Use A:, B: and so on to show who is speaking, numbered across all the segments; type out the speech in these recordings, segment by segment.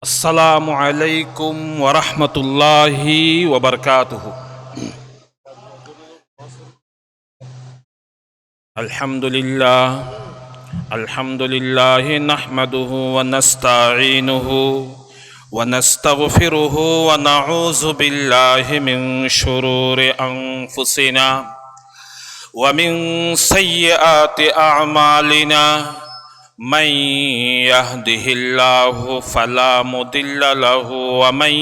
A: আসসালামু আলাইকুম ওয়া রাহমাতুল্লাহি ওয়া বারাকাতুহু। আলহামদুলিল্লাহ আলহামদুলিল্লাহি নাহমাদুহু ওয়া নাস্তাঈনুহু ওয়া নাস্তাগফিরুহু ওয়া নাউযু বিল্লাহি মিন শুরুরি আনফুসিনা ওয়া মিন সাইয়্যাতি আ'মালিনা। من يهده الله فلا مضل له ومن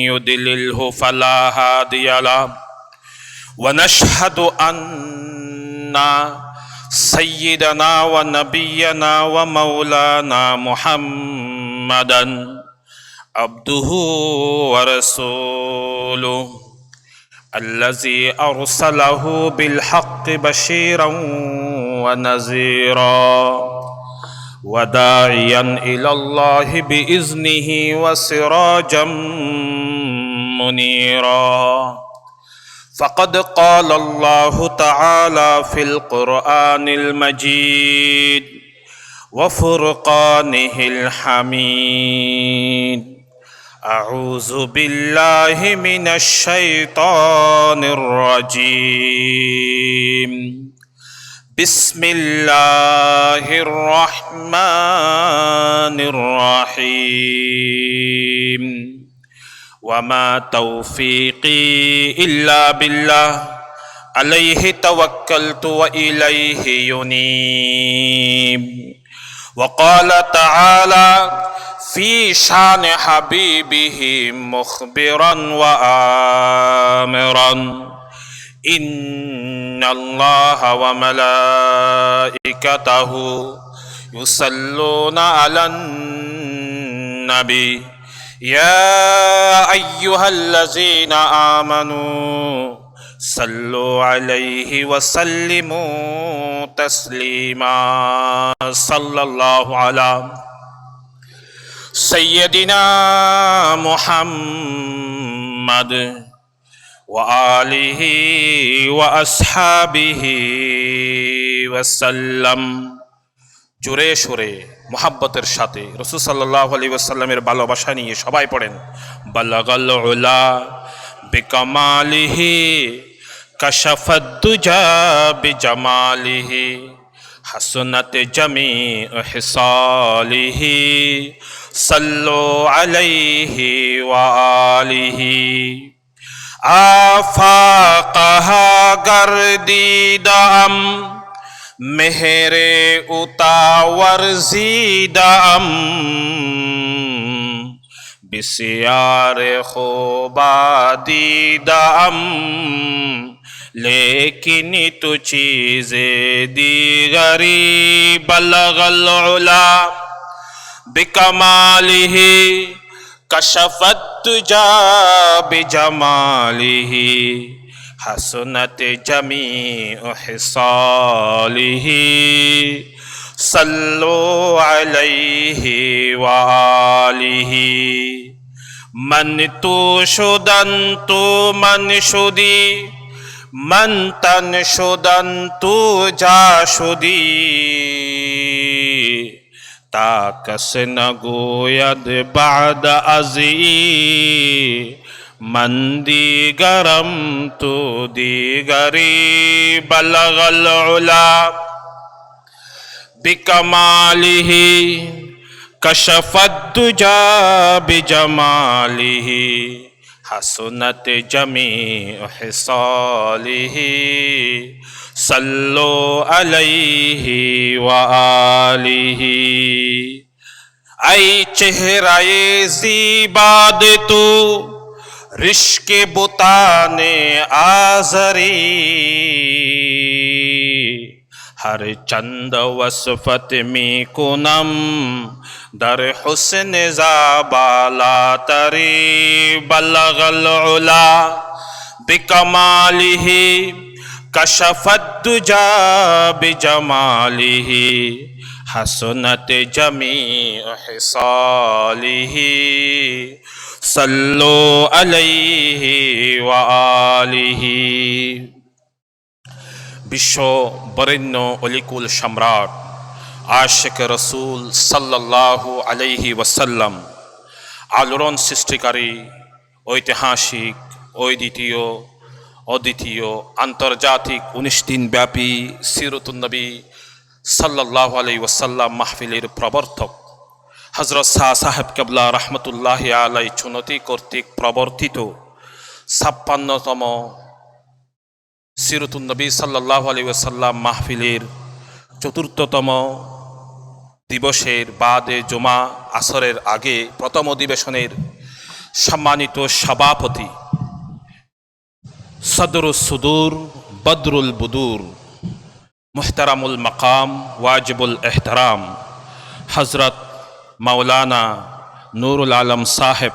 A: يضلله فلا هادي له ونشهد أن سيدنا ونبينا ومولانا محمدا عبده ورسوله الذي أرسله بالحق بشيرا ونذيرا وداعيا إلى الله بإذنه وسراجا منيرا. فقد قال الله تعالى في القرآن المجيد وفرقانه الحميد: أعوذ بالله من الشيطان الرجيم. بسم الله الرحمن الرحيم. وما توفيقي إلا بالله عليه توكلت وإليه ينيب. وقال تعالى في شان حبيبه مخبرا وآمرا: إن الله وملائكته يصلون على النبي يا أيها الذين آمنوا صلوا عليه وسلموا تسليما. صلى الله على سيدنا محمد وآله وأصحابه وسلم. জোরে সুরে মোহাব্বতের সাথে রাসূল সাল্লাল্লাহু আলাইহি ওয়াসাল্লামের ভালোবাসা নিয়ে সবাই পড়েন: বালাগাল উলা বিকামালিহি কাশাফাদ দুজা বিজামালিহি হাসনাত জামিউ হিসালিহি সাল্লু আলাইহি ওয়া আলিহি। आफाक़हा गर्दीदाम मेहरे उतावर जीदाम बिस्यार खूबा दीदाम लेकिन तु चीज़े दीगरी बलगल उला बिकमालिही कशफत तुजा बिजमालिही हसनत जमीउ हिसालिही सल्लु अलैहि व आलिही। मन तू शुदन तू मन शुदी मन तन शुदन तू जा शुदी ताकस न गोयद बाद अज़ी मंदी गरम तो दीगरी बलगल उला बिकमालिही कशफत दुजा बिजमालिही हसनत जमीउ हिसालिही सल्लु अलैहि व आलिही। ऐ चेहराए ज़ीबाद तू रिश्के बुताने आज़री हर चंद वसफत में कुनम दर हुस्न ज़ाबाला तरी बलगल उला बिकमालिही कशफत दुजा बिजमालिही हसनत जमीउ हिसालिही सल्लु अलैहि व आलिही। विश्व बरेण्य अलिकुल सम्राट आशिक रसूल सल्लल्लाहु अलैहि वसल्लम আলোড়ন সৃষ্টিকারী, ঐতিহাসিক, অদ্বিতীয় আন্তর্জাতিক 19 দিন ব্যাপী সিরাতুন নবী সাল্লাল্লাহু আলাইহি ওয়াসাল্লাম মাহফিলের প্রবর্তক হযরত শাহ সাহেব কেবলা রহমতুল্লাহ আলাইহি চুনতি কর্তৃক প্রবর্তিত 56তম সিরাতুন নবী সাল্লাল্লাহু আলাইহি ওয়াসাল্লাম মাহফিলের চতুর্থতম দিবসের বাদে জুমা আসরের আগে প্রথম অধিবেশনের সম্মানিত সভাপতি সদরুস সুদূর বদরুল বুদুর মুহতারামুল মাকাম ওয়াজিবুল এহতারাম হজরত মাওলানা নুরুল আলম সাহেব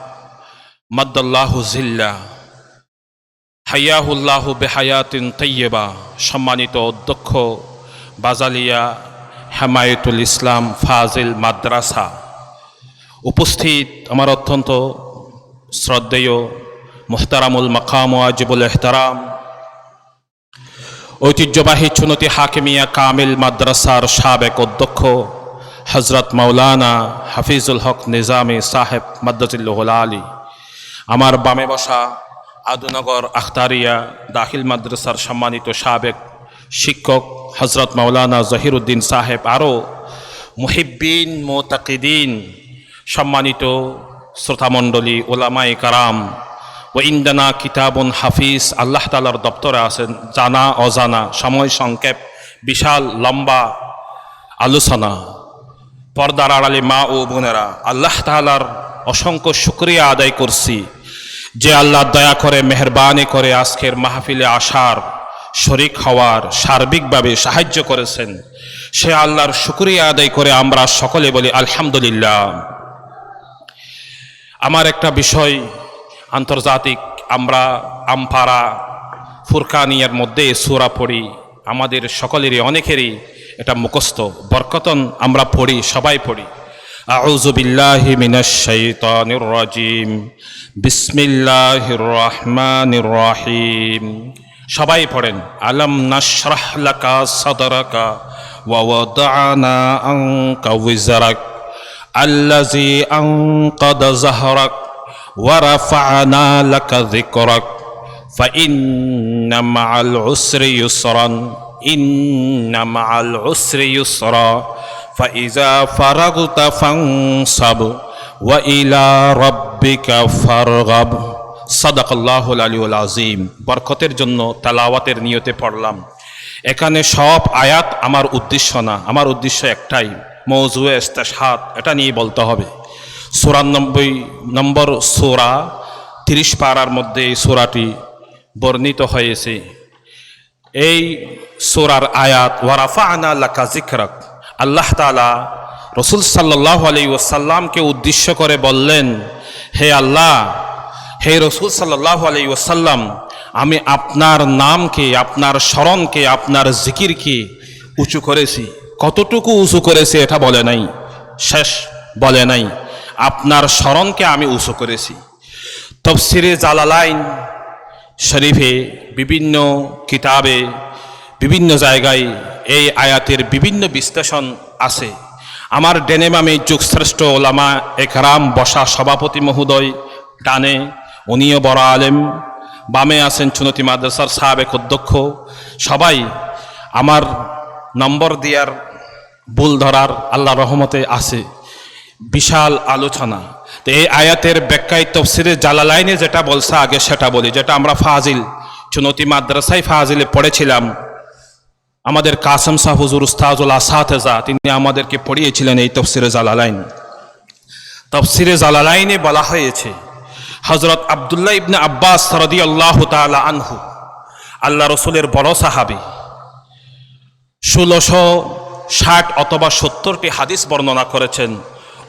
A: মদ্দাল্লাহু জিল্লা হায়াহুল্লাহু বেহায়াতিন তৈয়বা, সম্মানিত অধ্যক্ষ বাজালিয়া হেমায়েতুল ইসলাম ফাজিল মাদ্রাসা, উপস্থিত আমার অত্যন্ত শ্রদ্ধেয় মুহতারামুল মাকাম ওয়াজিবুল এহতারাম ঐতিহ্যবাহী চুনতি হাকিমিয়া কামিল মাদ্রাসার সাবেক অধ্যক্ষ হজরত মাওলানা হাফিজুল হক নিজামী সাহেব মাদ্দাজিল্লাহুল আলী, আমার বামে বসা আদুনগর আখতারিয়া দাখিল মাদ্রাসার সম্মানিত সাবেক শিক্ষক হজরত মাওলানা জহিরুদ্দিন সাহেব, আরও মুহিব্বিন মুতাকিদিন, সম্মানিত শ্রোতামণ্ডলী, ওলামায়ে কারাম ও ইন্দানা কিতাবুন হাফিজ, আল্লাহ তাআলার দপ্তরে আছেন, জানা অজানা, সময় সংক্ষেপ, বিশাল লম্বা আলোচনা, পর্দার আড়ালে মা ও বোনেরা, আল্লাহ তাআলার অসংখ্য শুকরিয়া আদায় করছি যে আল্লাহ দয়া করে মেহরবানি করে আজকের মাহফিলে আসার, শরিক হওয়ার, সার্বিকভাবে সাহায্য করেছেন। সে আল্লাহর শুকরিয়া আদায় করে আমরা সকলে বলি আলহামদুলিল্লাহ। আমার একটা বিষয় আন্তর্জাতিক, আমরা আমপারা ফুরকানিয়ার মধ্যে সূরা পড়ি, আমাদের সকলেরই অনেকেরই এটা মুখস্থ, বরকতন আমরা পড়ি, সবাই পড়ি। আউযু বিল্লাহি মিনাশ শাইতানির রাজিম, বিসমিল্লাহির রহমানির রহিম। সবাই পড়েন। আলাম নাশরাহ লাকা সাদরাকা ওয়া ওয়াদানা আনকা ওয়িজরাক আল্লাযী আনকাদা যাহরাক ওয়া রাফা'না লাকা যিকরাক ফাইন্না মা'আল উসরি ইউসরান ইন্না মা'আল উসরি ইউসরা ফাইযা ফারাগতা ফানসাব ওয়া ইলা রাব্বিকা ফারগাব। সাদাকাল্লাহুল আলিয়ুল আযীম। বরকতের জন্য তেলাওয়াতের নিয়তে পড়লাম। এখানে সব আয়াত আমার উদ্দেশ্য না, আমার উদ্দেশ্য একটাই, মওজুয়ে ইস্তিশহাদ, এটা নিয়ে বলতে হবে। 94 নম্বর সূরা 30 পারার মধ্যে এই সূরাটি বর্ণিত হয়েছে। এই সূরার আয়াত ওয়া রাফা'না লাকা যিকরাক, আল্লাহ তাআলা রাসূল সাল্লাল্লাহু আলাইহি ওয়াসাল্লামকে উদ্দেশ্য করে বললেন, হে আল্লাহ, হে রাসূল সাল্লাল্লাহু আলাইহি ওয়াসাল্লাম, আমি আপনার নামকে, আপনার স্মরণকে, আপনার জিকিরকে উঁচু করেছি। কতটুকু উঁচু করেছি এটা বলে নাই, শেষ বলে নাই, আপনার স্মরণকে আমি উঁচু করেছি। তাফসীরে জালালাইন শরীফে, বিভিন্ন কিতাবে, বিভিন্ন জায়গায় এই আয়াতের বিভিন্ন বিশ্লেষণ আছে। আমার ডেনে বামে যুগশ্রেষ্ঠ ওলামা একরাম বসা, সভাপতি মহোদয় ডানে, উনিও বড় আলেম, বামে আছেন চুনতি মাদ্রাসার সাবেক অধ্যক্ষ, সবাই আমার নম্বর দেওয়ার, ভুল ধরার আল্লাহ রহমতে আছে। বিশাল আলোচনা। তো এই আয়াতের ব্যাখ্যায় তাফসীরে জালালাইনে যেটা বলছে আগে সেটা বলি, যেটা আমরা ফাজিল চুনতি মাদ্রাসায় ফাজিলে পড়েছিলাম। আমাদের কাসেম শাহ হুজুর উস্তাজুল আসাতেজা, তিনি আমাদেরকে পড়িয়েছিলেন এই তাফসীরে জালালাইন। তাফসীরে জালালাইনে বলা হয়েছে, হযরত আব্দুল্লাহ ইবনে আব্বাস রাদিয়াল্লাহু তাআলা আনহু, আল্লাহ রসুলের বড় সাহাবী, 1660 অথবা 70টি হাদিস বর্ণনা করেছেন।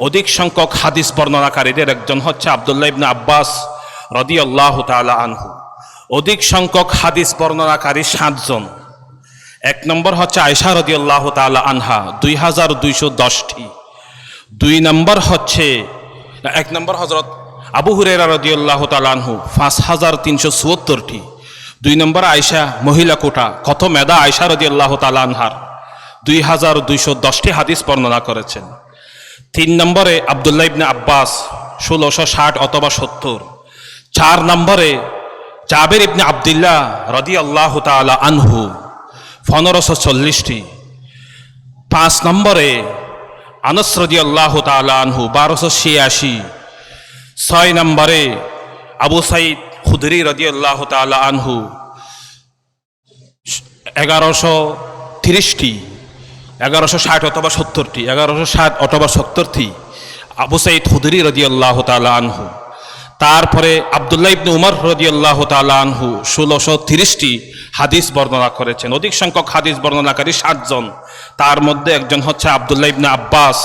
A: অধিক সংখ্যক হাদিস বর্ণনাকারীদের একজন হচ্ছে আব্দুল্লাহ ইবনে আব্বাস রাদিয়াল্লাহু তাআলা আনহু। অধিক সংখ্যক হাদিস বর্ণনাকারী 7 জন। 1 নম্বর হচ্ছে আয়েশা রাদিয়াল্লাহু তাআলা আনহা, 2210টি। 2 নম্বর হচ্ছে 1 নম্বর হযরত আবু হুরায়রা রাদিয়াল্লাহু তাআলা আনহু, 5374টি। 2 নম্বর আয়েশা মহিলা কোটা, কত মেধা আয়েশা রাদিয়াল্লাহু তাআলা আনহার, 2210টি হাদিস বর্ণনা করেছেন। 3 নম্বরে আব্দুল্লাহ ইবনে আব্বাস 1660 অথবা 70। 4 নম্বরে জাবের ইবনে আব্দুল্লাহ রাদিয়াল্লাহু তাআলা আনহু 1540টি। 5 নম্বরে আনাস রাদিয়াল্লাহু তাআলা আনহু 1286। 6 নম্বরে আবু সাঈদ খুদরি রাদিয়াল্লাহু তাআলা আনহু 1130টি, 1160 অথবা 70টি, 1160 অথবা 70টি আবু সাঈদ খুদরি রাদিয়াল্লাহু তাআলা আনহু। তারপরে আব্দুল্লাহ ইবনে উমর রাদিয়াল্লাহু তাআলা আনহু 1630টি হাদিস বর্ণনা করেছেন। অধিক সংখ্যক হাদিস বর্ণনাকারী 7 জন। তার মধ্যে একজন হচ্ছে আব্দুল্লাহ ইবনে আব্বাস,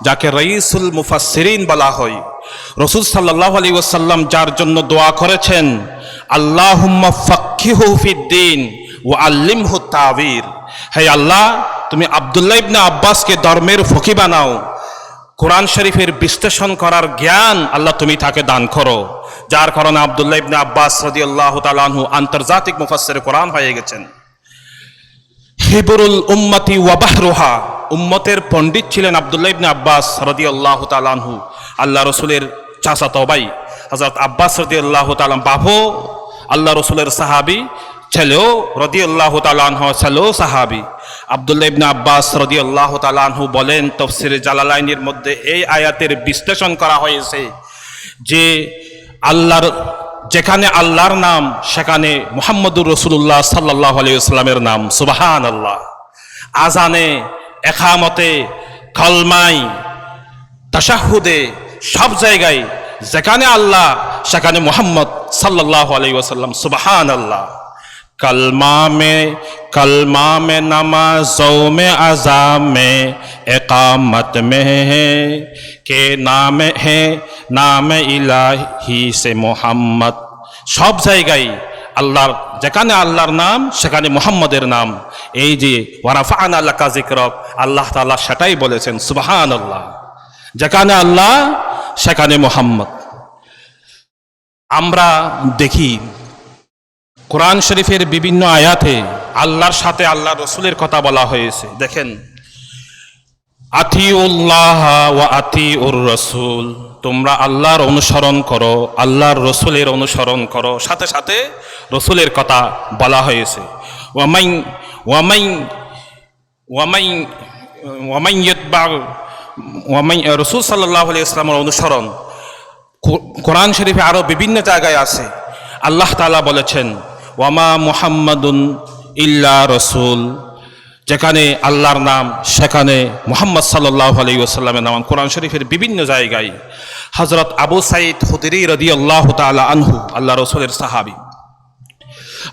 A: যাকে রাইসুল মুফাসসিরিন বলা হয়। রাসূল সাল্লাল্লাহু আলাইহি ওয়াসাল্লাম যার জন্য দোয়া করেছেন, আল্লাহুম্মা ফাক্কিহু ফিদ্দিন ওয়া আল্লিমহু তাওয়ীর, হে আল্লাহ তুমি আব্দুল্লাহ ইবনে আব্বাসকে ধর্মের ফকি বানাও, কোরআন শরীফের বিশ্লেষণ করার জ্ঞান আল্লাহ তুমি তাকে দান করো। যার কারণে আব্দুল্লাহ ইবনে আব্বাস রাদিয়াল্লাহু তাআলা আনহু আন্তর্জাতিক মুফাসসিরে কোরআন হয়ে গেছেন। হিবরুল উম্মতি ওয়া বাহরুহা, উম্মতের পণ্ডিত ছিলেন আব্দুল্লাহ ইবনে আব্বাস রাদিয়াল্লাহু তাআলা আনহু। আল্লাহ রাসূলের চাচাতো ভাই হযরত আব্বাস রাদিয়াল্লাহু তাআলা বাবু আল্লাহ রাসূলের সাহাবী, ছেলেও রাদিয়াল্লাহু তাআলা আনহু ছেলেও সাহাবী। আব্দুল্লাহ ইবনে আব্বাস রাদিয়াল্লাহু তাআলা আনহু বলেন, তাফসীরে জালালাইনের মধ্যে এই আয়াতের বিশ্লেষণ করা হয়েছে যে আল্লাহর যেখানে আল্লাহর নাম সেখানে মুহাম্মদুর রাসূলুল্লাহ সাল্লাল্লাহু আলাইহি ওয়াসাল্লামের নাম। সুবহানাল্লাহ। আজানে, ইকামতে, কলমায়, তাশাহুদে, সব জায়গায় যেখানে আল্লাহ সেখানে মুহাম্মদ সাল্লাল্লাহু আলাইহি ওয়াসাল্লাম। সুবহানাল্লাহ। कलमा में नमाज़ों में अज़ा में इक़ामत में है के नाम इलाही से मोहम्मद। সব জায়গায় আল্লাহর যেখানে আল্লাহর নাম সেখানে মুহাম্মদের নাম। এই যে ওয়ারাফা'না লাকা যিকরাক, আল্লাহ তাআলা সেটাই বলেছেন। সুবহানাল্লাহ। যেখানে আল্লাহ সেখানে মুহাম্মদ। আমরা দেখি কোরআন শরীফের বিভিন্ন আয়াতে আল্লাহর সাথে আল্লাহ রসুলের কথা বলা হয়েছে। দেখেন, আতিউল্লাহ ওয়া আতিউর রাসূল, তোমরা আল্লাহর অনুসরণ করো, আল্লাহর রসুলের অনুসরণ করো। সাথে সাথে রসুলের কথা বলা হয়েছে। রসুল সাল্লাল্লাহু আলাইহি ওয়াসাল্লামের অনুসরণ কোরআন শরীফে আরো বিভিন্ন জায়গায় আছে। আল্লাহ তাআলা বলেছেন, ওয়ামা মুহাম্মাদুন ইল্লা রসুল, যেখানে আল্লাহর নাম সেখানে মুহাম্মদ সাল্লাল্লাহু আলাইহি ওয়াসাল্লামের নাম কোরআন শরীফের বিভিন্ন জায়গায়। হযরত আবু সাঈদ খুদরি রাদিয়াল্লাহু তাআলা আনহু, আল্লাহ রাসূলের সাহাবী।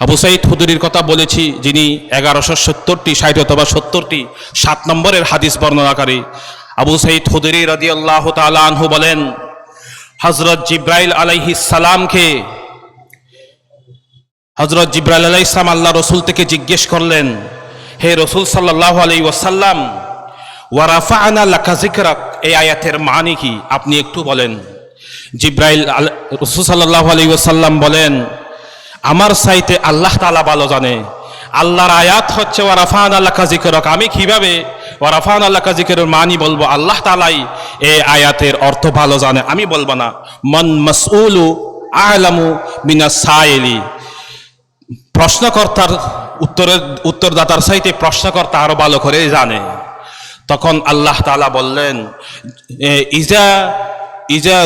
A: আবু সাঈদ খুদরির কথা বলেছি, যিনি 1170টি 60 অথবা 70টি 7 নম্বরের হাদিস বর্ণনাকারী। আবু সাঈদ খুদরি রাদিয়াল্লাহু তাআলা আনহু বলেন, হযরত জিব্রাইল আলাইহিস সালামকে হযরত জিব্রাইল আলাইহিস সালাম আল্লাহ রসুল থেকে জিজ্ঞেস করলেন, হে রসুল সাল্লাল্লাহু আলাইহি ওয়াসাল্লাম, ওয়া রাফা'না লাকা যিকরাক, এই আয়াতের মানে কি আপনি একটু বলেন। জিব্রাইল রসুল সাল্লাল্লাহু আলাইহি ওয়াসাল্লাম বলেন, আমার চাইতে আল্লাহ তাআলা ভালো জানে। আল্লাহর আয়াত হচ্ছে ওয়া রাফা'না লাকা যিকরাক। আমি কিভাবে ওয়া রাফা'না লাকা যিকরার মানি বলবো? আল্লাহ তাআলাই এই আয়াতের অর্থ ভালো জানে, আমি বলবো না। মান মাসউলু আ'লামু মিনাস সাইলি, প্রশ্নকর্তার উত্তরদাতার চাইতে প্রশ্নকর্তা আরো ভালো করে জানে। তখন আল্লাহ তাআলা বললেন, ইজা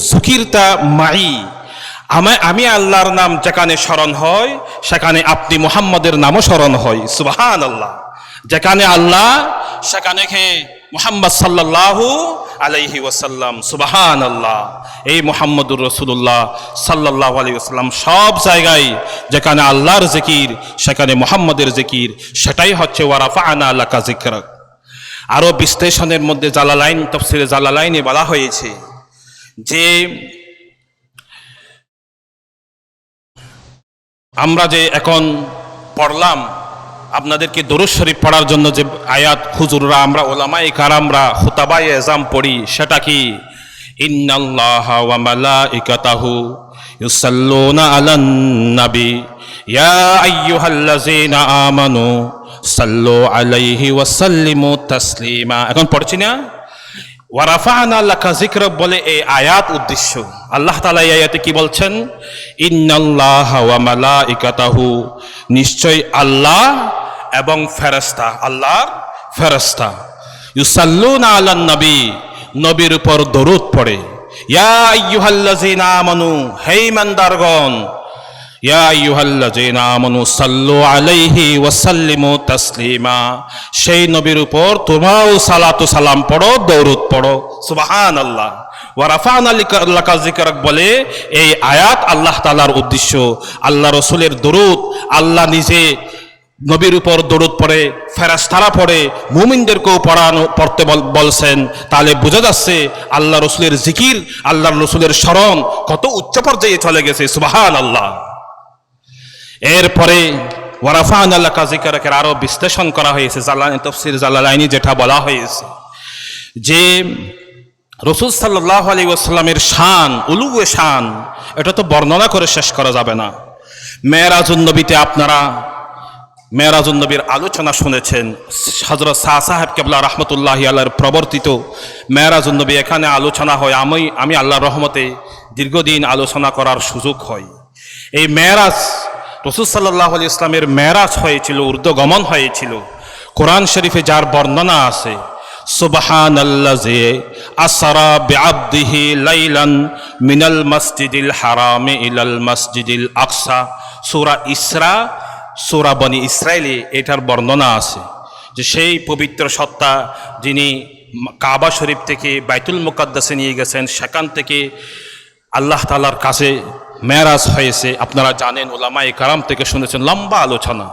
A: যুকিরতা মাই, আমি আল্লাহর নাম যেখানে স্মরণ হয় সেখানে আপনি মুহাম্মদের নামও স্মরণ হয়। সুবহানাল্লাহ। যেখানে আল্লাহ সেখানে মুহাম্মদ সাল্লাল্লাহু আলাইহি ওয়াসাল্লাম। সুবহানাল্লাহ। এই মুহাম্মদুর রাসূলুল্লাহ সাল্লাল্লাহু আলাইহি ওয়াসাল্লাম সব জায়গায় যেখানে আল্লাহর জিকির সেখানে মুহাম্মদের জিকির, সেটাই হচ্ছে ওয়া রাফা'না লাকা যিকরাক। আরো বিশ্লেষণের মধ্যে জালালাইন, তাফসীরে জালালাইনে বলা হয়েছে যে আমরা যে এখন পড়লাম, আপনাদেরকে দরুদ শরীফ পড়ার জন্য যে আয়াত হুজুররা আমরা ওলামায়ে কারামরা খুতাবায়ে এজাম পড়ি, সেটা কি? ইন্নাল্লাহা ওয়া মালাইকাতাহু ইউসাল্লুনা আলান নবী ইয়া আইয়ুহাল্লাযীনা আমানু সাল্লু আলাইহি ওয়া সাল্লিমু তাসলিমা। এখন পড়ছি না? ওয়ারাফা'না লাকা যিকরাক বলে এই আয়াত উদ্দেশ্য। আল্লাহ তাআলা এই আয়াতে কি বলছেন? ইন্নাল্লাহা ওয়া মালাইকাতাহু, নিশ্চয় আল্লাহ এবং ফেরেশতা, আল্লাহর ফেরেশতা, ইউসাল্লুনা আলান নবী, নবীর উপর দরুদ পড়ে। ইয়া আইয়ুহাল্লাযীনা আমানু, হে ঈমানদারগণ, ইয়া আইয়ুহাল্লাযীনা আমানু সাল্লু আলাইহি ওয়া সাল্লিমু তাসলিমা, সেই নবীর উপর তোমরাও সালাতু সালাম পড়ো, দরুদ পড়ো। সুবহানাল্লাহ। ওয়া রাফা'না লাকা যিকরাক বলে এই আয়াত আল্লাহ তাআলার উদ্দেশ্য। আল্লাহ রাসূলের দরুদ, আল্লাহ নিজে নবীর উপর দরুদ পড়ে, ফেরেশতারা পড়ে, মুমিনদেরকেও পড়তে বলছেন। তাহলে বোঝা যাচ্ছে আল্লাহ রাসূলের জিকির, আল্লাহ রাসূলের স্মরণ কত উচ্চ পর্যায়ে চলে গেছে। সুবহানাল্লাহ। এরপরে ওয়ারাফা'না লাকা যিকরাকের আরো বিশ্লেষণ করা হয়েছে, তাফসীর জালালাইনি যেটা বলা হয়েছে যে রাসূল সাল্লাল্লাহু আলাইহি ওয়াসাল্লামের শান, উলুয়ে শান, এটা তো বর্ণনা করে শেষ করা যাবে না। মেরাজুন নবীতে আপনারা মেরাজুন নবীর আলোচনা শুনেছেন। হযরত শাহ সাহেব কেবলা রাহমাতুল্লাহি আলাইহির প্রবর্তিত মেরাজুন নবী এখানে আলোচনা হয়। আমি আল্লাহর রহমতে দীর্ঘদিন আলোচনা করার সুযোগ হয়। এই মেরাজ, রাসূল সাল্লাল্লাহু আলাইহি ওয়াসাল্লামের মেরাজ হয়েছিল, ঊর্ধ্বগমন হয়েছিল। কোরআন শরীফে যার বর্ণনা আছে, সুবহানাল্লাযী আসরা বিআবদিহি লাইলান মিনাল মসজিদিল হারামি ইলাল মসজিদিল আকসা, সূরা ইসরা, সূরা বনি ইসরাইলে এটার বর্ণনা আছে যে সেই পবিত্র সত্তা যিনি কাবা শরীফ থেকে বাইতুল মুকাদ্দাসে নিয়ে গেছেন, সেখান থেকে আল্লাহ তাআলার কাছে মেরাজ হয়েছে। আপনারা জানেন, উলামায়ে কেরাম থেকে শুনেছেন, লম্বা আলোচনা।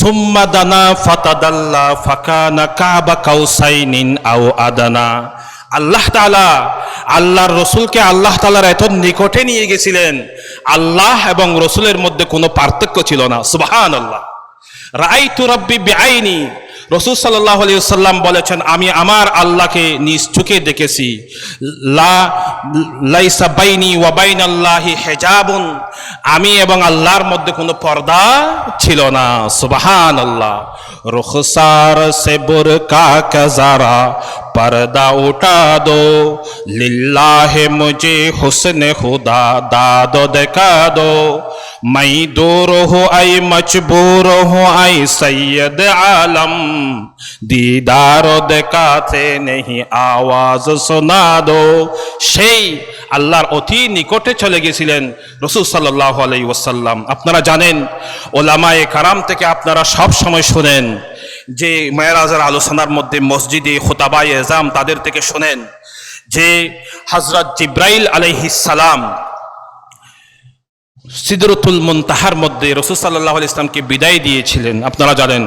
A: সুম্মা দানা ফাতাদাল্লা ফাকানা কাবা কাউসাইনিন আও আদানা, আল্লাহ তাআলা আল্লাহর রসুলকে আল্লাহ তাআলার এত নিকটে নিয়ে গেছিলেন, আল্লাহ এবং রসুলের মধ্যে কোনো পার্থক্য ছিল না। সুবহানাল্লাহ। রাআইতু রাব্বি বিআইনি, রাসূল সাল্লাল্লাহু আলাইহি ওয়াসাল্লাম বলেছেন, আমি আমার আল্লাহকে নিজ চোখে দেখেছি। লাইসা বাইনি ওয়া বাইনাল্লাহি হিজাবুন, আমি এবং আল্লাহর মধ্যে কোনো পর্দা ছিল না। সুবহানাল্লাহ। রুখসার সে বুরকা কা যারা पर्दा उठा दो, लिल्लाहे मुझे हुस्न खुदा दादो दिखा दो, मैं दूर हूँ आई मजबूर हूँ आई सैयद आलम, दीदार दिखाते नहीं आवाज सुना दो। সেই আল্লাহর অতি নিকটে চলে গেছিলেন রাসূল সাল্লাল্লাহু আলাইহি ওয়াসাল্লাম। আপনারা জানেন, উলামায়ে কেরাম থেকে আপনারা সব সময় শুনেন যে মেরাজের আলোচনার মধ্যে মসজিদে খুতাবায়ে এজাম তাদের থেকে শোনেন যে হযরত জিবরাইল আলাইহিস সালাম সিদরাতুল মুনতাহার মধ্যে রাসূল সাল্লাল্লাহু আলাইহি ওয়াসাল্লামকে বিদায় দিয়েছিলেন। আপনারা জানেন,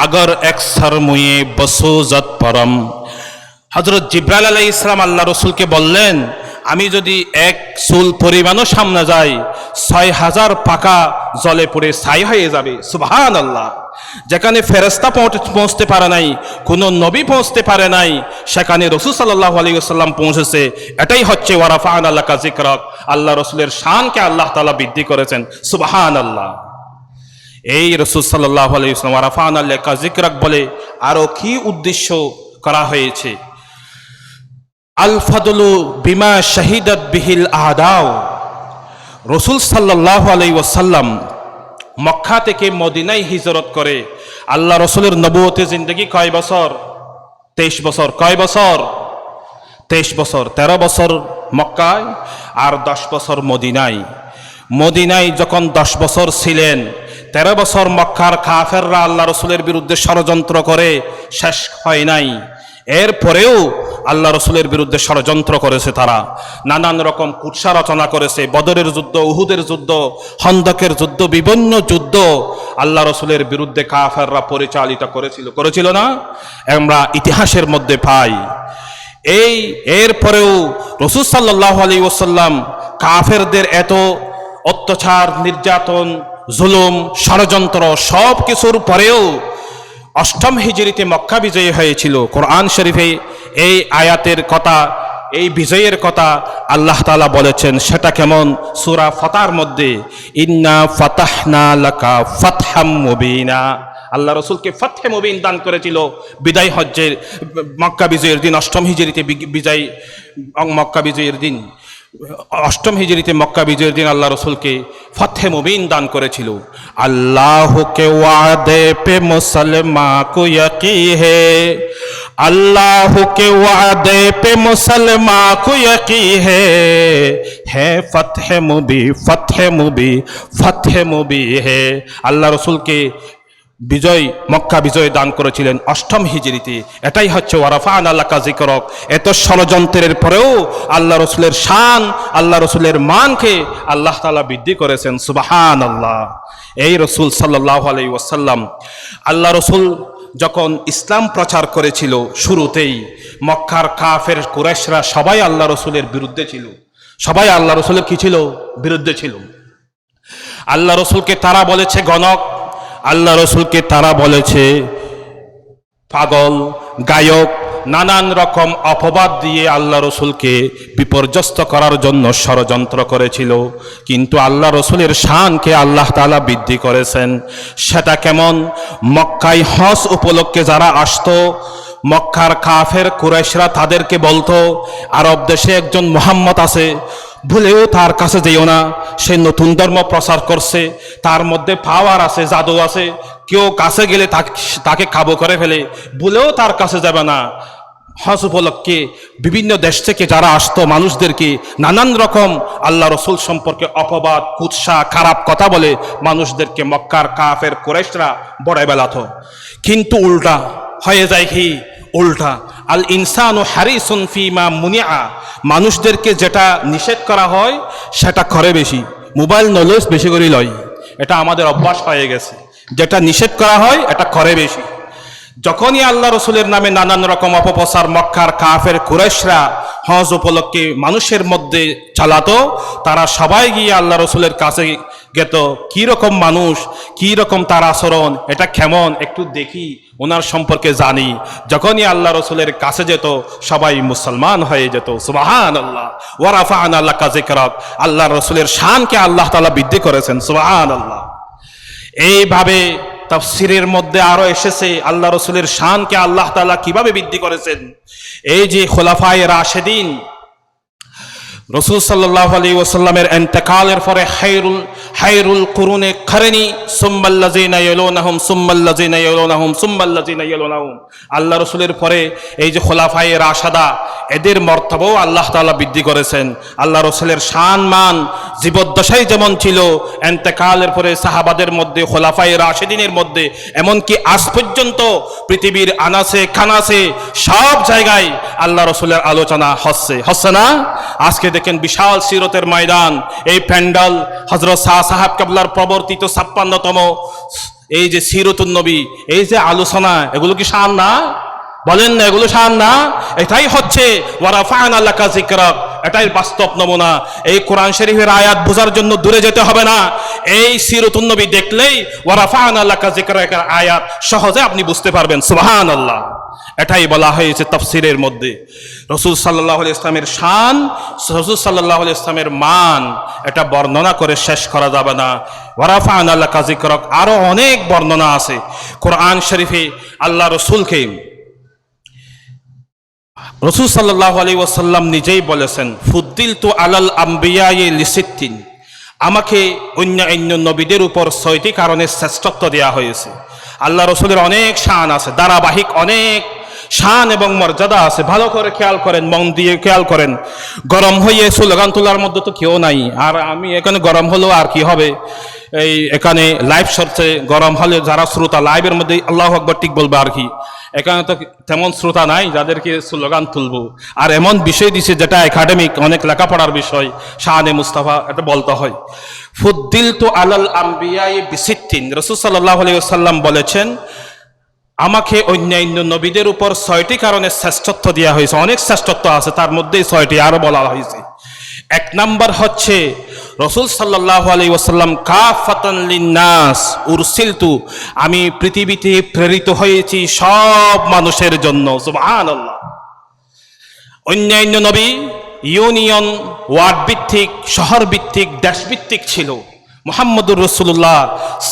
A: আগর এক সরমুয়ে বসুজত পরম, হযরত জিবরাইল আলাইহিস সালাম আল্লাহ রাসূলকে বললেন, আমি যদি এক চুল পরিমাণও সামনে যাই ৬০০০ পাকা জলে পড়ে ছাই হয়ে যাবে। সুবহানাল্লাহ। যেখানে ফেরেশতা পৌঁছতে পারে নাই, কোনো নবী পৌঁছতে পারে নাই, সেখানে রাসূল সাল্লাল্লাহু আলাইহি ওয়াসাল্লাম পৌঁছেছে। এটাই হচ্ছে ওয়ারাফা'না লাকা যিকরাক, আল্লাহ রাসূলের শানকে আল্লাহ তাআলা বৃদ্ধি করেছেন। সুবহানাল্লাহ। এই রাসূল সাল্লাল্লাহু আলাইহি ওয়াসাল্লাম ওয়ারাফা'না লাকা যিকরাক বলে আরো কি উদ্দেশ্য করা হয়েছে? আল ফাদলু বিমা শাহিদাত বিহিল আদাও, রাসূল সাল্লাল্লাহু আলাইহি ওয়াসাল্লাম মক্কা থেকে মদিনায় হিজরত করে। আল্লাহ রাসূলের নবুয়তে জিন্দেগি কয় বছর? 23 বছর। কয় বছর? 23 বছর। 13 বছর মক্কায় আর 10 বছর মদিনায়। মদিনায় যখন 10 বছর ছিলেন, 13 বছর মক্কার কাফেররা আল্লাহ রাসূলের বিরুদ্ধে ষড়যন্ত্র করে শেষ হয় নাই। এরপরেও আল্লাহ রাসূলের বিরুদ্ধে ষড়যন্ত্র করেছে, তারা নানান রকম কুৎসা রচনা করেছে। বদরের যুদ্ধ, উহুদের যুদ্ধ, খন্দকের যুদ্ধ, বিভিন্ন যুদ্ধ আল্লাহ রাসূলের বিরুদ্ধে কাফেররা পরিচালিত করেছিল না? আমরা ইতিহাসের মধ্যে পাই। এরপরেও রাসূল সাল্লাল্লাহু আলাইহি ওয়াসাল্লাম কাফেরদের এত অত্যাচার, নির্যাতন, জুলুম, ষড়যন্ত্র সব কিছুর পরেও 8ম হিজরিতে মক্কা বিজয় হয়েছিল। কোরআন শরীফে এই আয়াতের কথা, এই বিজয়ের কথা আল্লাহ তাআলা বলেছেন। সেটা কেমন? সূরা ফাতার মধ্যে, ইন্না ফাতাহনা লাকা ফাতহাম মুবিনা, আল্লাহ রসুলকে ফাতহে মুবিন দান করেছিল বিদায় হজ্জের মক্কা বিজয়ের দিন, অষ্টম হিজরিতে বিজয় মক্কা বিজয়ের দিন, অষ্টম হিজরিতে মক্কা বিজয়ের দিন আল্লাহ রসুলকে ফাতহে মুবিন দান করেছিল। আল্লাহ কে ওয়াদে পে মুসলমান কো ইয়াকি হে, अल्लाह के वादे पे मुसलमान को यकी है फतह मुबी फतह मुबी फतह मुबी है। আল্লাহ রসুলকে বিজয় মক্কা বিজয় দান করেছিলেন অষ্টম হিজরিতে। এটাই হচ্ছে ওয়ারাফা'না লাকা যিকরাক। এত ষড়যন্ত্রের পরেও আল্লাহ রসুলের শান, আল্লাহ রসুলের মানকে আল্লাহ তাআলা বৃদ্ধি করেছেন। সুবহানাল্লাহ। এই রসুল সাল্লাল্লাহু আলাইহি ওয়াসাল্লাম, আল্লাহ রসুল যখন ইসলাম প্রচার করেছিল শুরুতেই মক্কার কাফের কুরাইশরা সবাই আল্লাহ রসুলের বিরুদ্ধে ছিল, সবাই আল্লাহ রসুলের কি ছিল? বিরুদ্ধে ছিল। আল্লাহ রসুলকে তারা বলেছে গণক, আল্লাহ রসুলকে তারা বলেছে পাগল, গায়ক, নানান রকম অপবাদ দিয়ে আল্লাহ রসুলকে বিপর্যস্ত করার জন্য ষড়যন্ত্র করেছিল। কিন্তু আল্লাহ রসুলের শানকে আল্লাহ তাআলা বৃদ্ধি করেছেন। সেটা কেমন? মক্কায় হজ উপলক্ষে যারা আসতো, মক্কার কাফের কুরাইশরা তাদেরকে বলতো আরব দেশে একজন মুহাম্মদ আছে, ভুলেও তার কাছে যেও না, সে নতুন ধর্ম প্রচার করছে, তার মধ্যে পাওয়ার আছে, জাদু আছে, কেউ কাছে গেলে তাকে কাবু করে ফেলে, ভুলেও তার কাছে যাবে না। হজ উপলক্ষে বিভিন্ন দেশ থেকে যারা আসতো মানুষদেরকে নানান রকম আল্লাহ রসুল সম্পর্কে অপবাদ, কুৎসা, খারাপ কথা বলে মানুষদেরকে মক্কার কাফের কুরাইশরা বড়াই বেলাতো। কিন্তু উল্টা হয়ে যায় কি? উল্টা আল ইনসানু হারিসুন ফিমা মুনিআ, মানুষদেরকে যেটা নিষেধ করা হয় সেটা করে বেশি, মোবাইল নলেজ বেশি করে লয়। এটা আমাদের অভ্যাস হয়ে গেছে, যেটা নিষেধ করা হয় এটা করে বেশি। যখনই আল্লাহ রসুলের নামে নানান রকম অপপ্রচার মক্কার কাফের কুরাইশরা হজ উপলক্ষে মানুষের মধ্যে চালাতো, তারা সবাই গিয়ে আল্লাহ রসুলের কাছে গেত, কি রকম মানুষ, কি রকম তার আচরণ, এটা কেমন, একটু দেখি, ওনার সম্পর্কে জানি। যখনই আল্লাহ রসুলের কাছে যেত সবাই মুসলমান হয়ে যেত। সুবহানাল্লাহ। ওয়া রাফা'না লাকা যিকরাক, আল্লাহ রসুলের শানকে আল্লাহ তাআলা বৃদ্ধি করেছেন। সুবহানাল্লাহ। এইভাবে তাফসীরের মধ্যে আরো এসেছে আল্লাহ রসুলের শানকে আল্লাহ তাআলা কিভাবে বৃদ্ধি করেছেন। এই যে খুলাফায়ে রাশেদিন, রসুল সাল্লাল্লাহু আলাইহি ওয়াসাল্লামের ইন্তেকালের পরে খায়রুল কুরুনে কারনি সুম্মাল্লাযিনা ইয়ালুনাহুম সুম্মাল্লাযিনা ইয়ালুনাহুম সুম্মাল্লাযিনা ইয়ালুনাহুম, আল্লাহ রসুলের পরে এই যে খুলাফায়ে রাশেদা, এদের মর্তবাও আল্লাহ তাআলা বৃদ্ধি করেছেন। আল্লাহ রসুলের শান মান জীবদ্দশায় যেমন ছিল, ইন্তেকালের পরে সাহাবাদের মধ্যে, খুলাফায়ে রাশেদিনের মধ্যে, এমনকি আজ পর্যন্ত পৃথিবীর আনাসে কানাসে সব জায়গায় আল্লাহ রসুলের আলোচনা হচ্ছে না? আজকে দেখেন বিশাল সিরতের ময়দান, এই প্যান্ডাল হযরত শাহ সাহেব কেবলার প্রবর্তিত 56তম এই যে সিরতুন নবী, এই যে আলোচনা, এগুলো কি শান না? বলেন না, এগুলো শান না? এটাই হচ্ছে ওয়া রাফা'না লাকা যিকরাক, এটাই বাস্তব নমুনা। এই কোরআন শরীফের আয়াত বোঝার জন্য দূরে যেতে হবে না, এই সিরতুন নবী দেখলেই ওয়া রাফা'না লাকা যিকরাকের আয়াত সহজে আপনি বুঝতে পারবেন। সুবহানাল্লাহ। এটাই বলা হয়েছে তাফসীরের মধ্যে। রাসূল সাল্লাল্লাহু আলাইহি ইসলামের শান, রাসূল সাল্লাল্লাহু আলাইহি ইসলামের মান, এটা বর্ণনা করে শেষ করা যাবে না। ওয়া রাফা'না লাকা যিকরাক, আরো অনেক বর্ণনা আছে কোরআন শরীফে। আল্লাহ রসুলকে রাসূল সাল্লাল্লাহু আলাইহি ওয়াসাল্লাম নিজেই বলেছেন, ফুদ্দিলতু আলাল আমবিয়াই লিসিত্তিন, আমাকে অন্য নবীদের উপর 6টি কারণে শ্রেষ্ঠত্ব দেওয়া হয়েছে। আল্লাহ রসুলের অনেক শান আছে, ধারাবাহিক অনেক শান এবং মর্যাদা আছে। ভালো করে খেয়াল করেন, মন দিয়ে খেয়াল করেন। গরম হয়ে স্লোগান তোলার মধ্যে তো কেউ নাই। আর আমি এখানে গরম হলেও আর কি হবে, এই এখানে লাইভ চলছে, গরম হলে যারা শ্রোতা লাইভের মধ্যে আল্লাহু আকবার ঠিক বলবে আর কি। এখানে তো তেমন শ্রোতা নাই যাদেরকে স্লোগান তুলবো। আর এমন বিষয় দিছে যেটা একাডেমিক, অনেক লেখাপড়ার বিষয়, শানে মুস্তাফা, এটা বলতে হয়। ফুদ্দিলতু আলাল আমবিয়াই বিসিত্তিন, রাসূল সাল্লাল্লাহু আলাইহি ওয়াসাল্লাম বলেছেন, আমাকে অন্যান্য নবীদের উপর 6টি কারণে শ্রেষ্ঠত্ব দেওয়া হয়েছে। অনেক শ্রেষ্ঠত্ব আছে, তার মধ্যে 6টি আরো বলা হয়েছে। 1 নাম্বার হচ্ছে রাসূল সাল্লাল্লাহু আলাইহি ওয়াসাল্লাম কাফাতান লিন্নাস উরসিলতু, আমি পৃথিবীতে প্রেরিত হয়েছি সব মানুষের জন্য। সুবহানাল্লাহ। অন্যান্য নবী ইউনিয়ন, ওয়ার্ড ভিত্তিক, শহর ভিত্তিক, দেশ ভিত্তিক ছিল। মুহাম্মদুর রাসূলুল্লাহ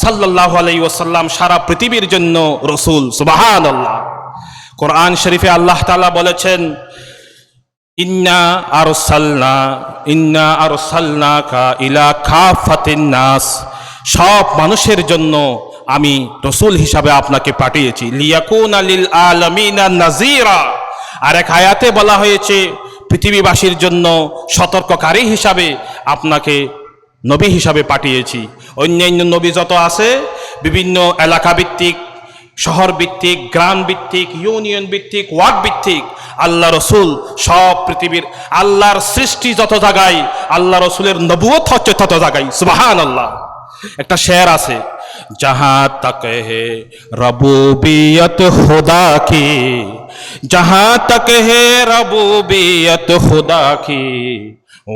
A: সাল্লাল্লাহু আলাইহি ওয়াসাল্লাম সারা পৃথিবীর জন্য রসুল। সুবহানাল্লাহ। কোরআন শরীফে আল্লাহ তাআলা বলেছেন, ইন্না আরসালনাকা ইলা কাফাতিন নাস, সব মানুষের জন্য আমি রসুল হিসাবে আপনাকে পাঠিয়েছি। লিয়াকুনা লিল আলামিনা নাযীরা, আর এক আয়াতে বলা হয়েছে পৃথিবীবাসীর জন্য সতর্ককারী হিসাবে আপনাকে নবী হিসাবে পাঠিয়েছি। অন্যান্য নবী যত আছে বিভিন্ন এলাকা ভিত্তিক, শহর ভিত্তিক, গ্রাম ভিত্তিক, ইউনিয়ন ভিত্তিক, ওয়ার্ড ভিত্তিক, আল্লাহ রসুল সব পৃথিবীর আল্লাহর সৃষ্টি যত জায়গায় আল্লাহ রসুলের নবুয়ত হচ্ছে তত জায়গায়। সুবহানাল্লাহ। একটা শের আছে, जहां तक है रबूबियत खुदा की, जहां तक है रबूबियत खुदा की,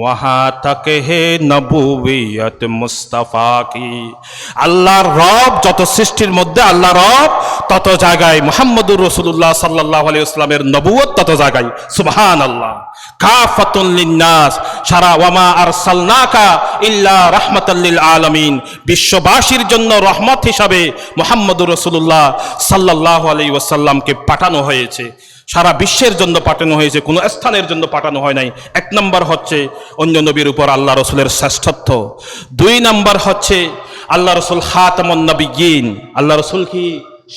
A: वहां तक है नबूवियत मुस्तफा की। আল্লাহর রব যত সৃষ্টির মধ্যে আল্লাহ রব, তত জায়গায় মুহাম্মদুর রাসূলুল্লাহ সাল্লাল্লাহু আলাইহি ওয়াসাল্লামের নবুয়ত তত জায়গায়। সুবহানাল্লাহ। কাফাতুন লিন্নাস, সারা ওয়ামা আরসালনাকা ইল্লা রাহমাতাল লিল আলামিন, বিশ্ববাসীর জন্য রহমত হিসাবে মুহাম্মদুর রাসূলুল্লাহ সাল্লাল্লাহু আলাইহি ওয়াসাল্লামকে পাঠানো হয়েছে। সারা বিশ্বের জন্য পাঠানো হয়েছে, কোনো স্থানের জন্য পাঠানো হয় নাই। এক নম্বর হচ্ছে অন্য নবীর উপর আল্লাহ রসুলের শ্রেষ্ঠত্ব। দুই নম্বর হচ্ছে আল্লাহ রসুল খাতামুন নবিয়্যিন, আল্লাহ রসুল কি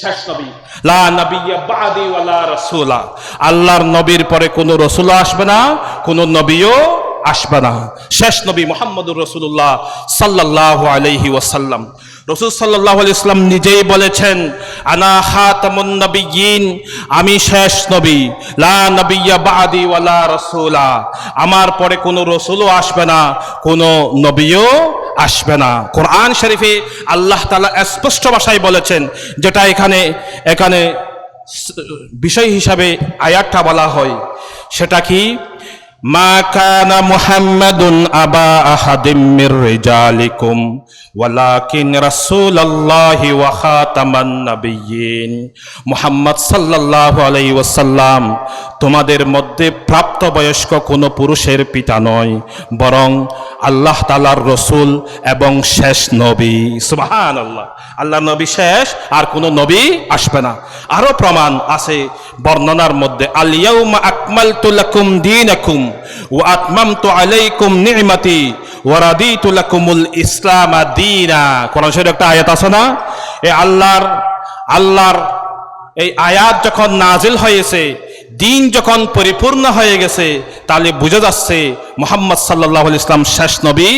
A: শেষ নবী। লা নবিয়্যা বাদি ওয়ালা রাসূলা, আল্লাহর নবীর পরে কোনো রসুল আসবে না, কোনো নবীও আসবে না। শেষ নবী মুহাম্মদুর রাসূলুল্লাহ সাল্লাল্লাহু আলাইহি ওয়াসাল্লাম। রাসূল সাল্লাল্লাহু আলাইহি ওয়াসাল্লাম নিজেই বলেছেন, আনা খাতামুন নবিয়্যিন, আমি শেষ নবী। লা নবিয়্যা বাদি ওয়ালা রাসূলা, আমার পরে কোনো রসুলও আসবে না, কোনো নবীও আসবে না। কোরআন শরীফে আল্লাহ তাআলা স্পষ্ট ভাষায় বলেছেন, যেটা এখানে বিষয় হিসাবে আয়াতটা বলা হয়, সেটা কি, মা কানা মুহাম্মাদুন আবা আহাদিম মির রিজালিকুম ওয়ালাকিন রাসূলুল্লাহি ওয়া খাতামান নাবিয়্যিন। মুহাম্মদ সাল্লাল্লাহু আলাইহি ওয়াসাল্লাম তোমাদের মধ্যে প্রাপ্তবয়স্ক কোনো পুরুষের পিতা নয়, বরং আল্লাহ তাআলার রসুল এবং শেষ নবী। সুবহানাল্লাহ। আল্লাহ নবী শেষ, আর কোনো নবী আসবে না। আরো প্রমাণ আছে বর্ণনার মধ্যে, আল ইয়াউমা আকমালতু লাকুম দীনাকুম ওয়া আতমামতু আলাইকুম নি'মাতি ওয়া রাদিতু লাকুমুল ইসলাম দীনা। কোরআন শরীফে একটা আয়াত আছে না, এই আল্লাহর এই আয়াত যখন নাজিল হয়েছে, দিন যখন পরিপূর্ণ হয়ে গেছে, তাহলে বুঝা যাচ্ছে মুহাম্মদ সাল্লাল্লাহু আলাইহি ওয়াসাল্লাম শেষ নবী,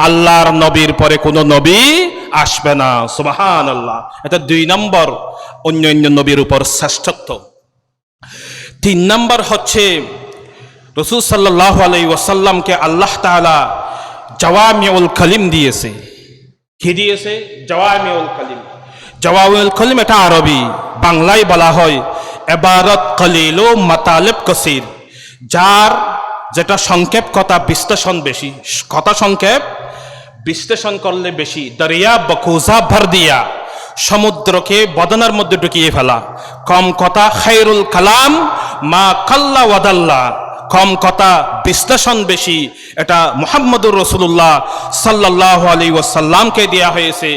A: আল্লাহর নবীর পরে কোনো নবী আসবে না। সুবহানাল্লাহ। এটা দুই নম্বর অন্যান্য নবীর উপর শ্রেষ্ঠত্ব। তিন নম্বর হচ্ছে রাসূল সাল্লাল্লাহু আলাইহি ওয়াসাল্লামকে আল্লাহ তাআলা জাওয়ামিউল কালিম দিয়েছে। কি দিয়েছে? জাওয়ামিউল কালিম। জাওয়ামিউল কালিম এটা আরবি, বাংলায় বলা হয় ইবারত কলিল ও মাতালিব কাসীর, যার যেটা সংক্ষেপ কথা বিশ্লেষণ বেশি, কথা সংক্ষেপ বিশ্লেষণ করলে বেশি। দরিয়া বকুজা ভর দিয়া, সমুদ্রকে বদনার মধ্যে ঢুকিয়ে ফেলা। কম কথা খায়রুল কালাম মা কাল্লা ওয়াদাল্লা, কম কথা বিশ্লেষণ বেশি। এটা মুহাম্মদুর রাসূলুল্লাহ সাল্লাল্লাহু আলাইহি ওয়াসাল্লামকে দেয়া হয়েছে,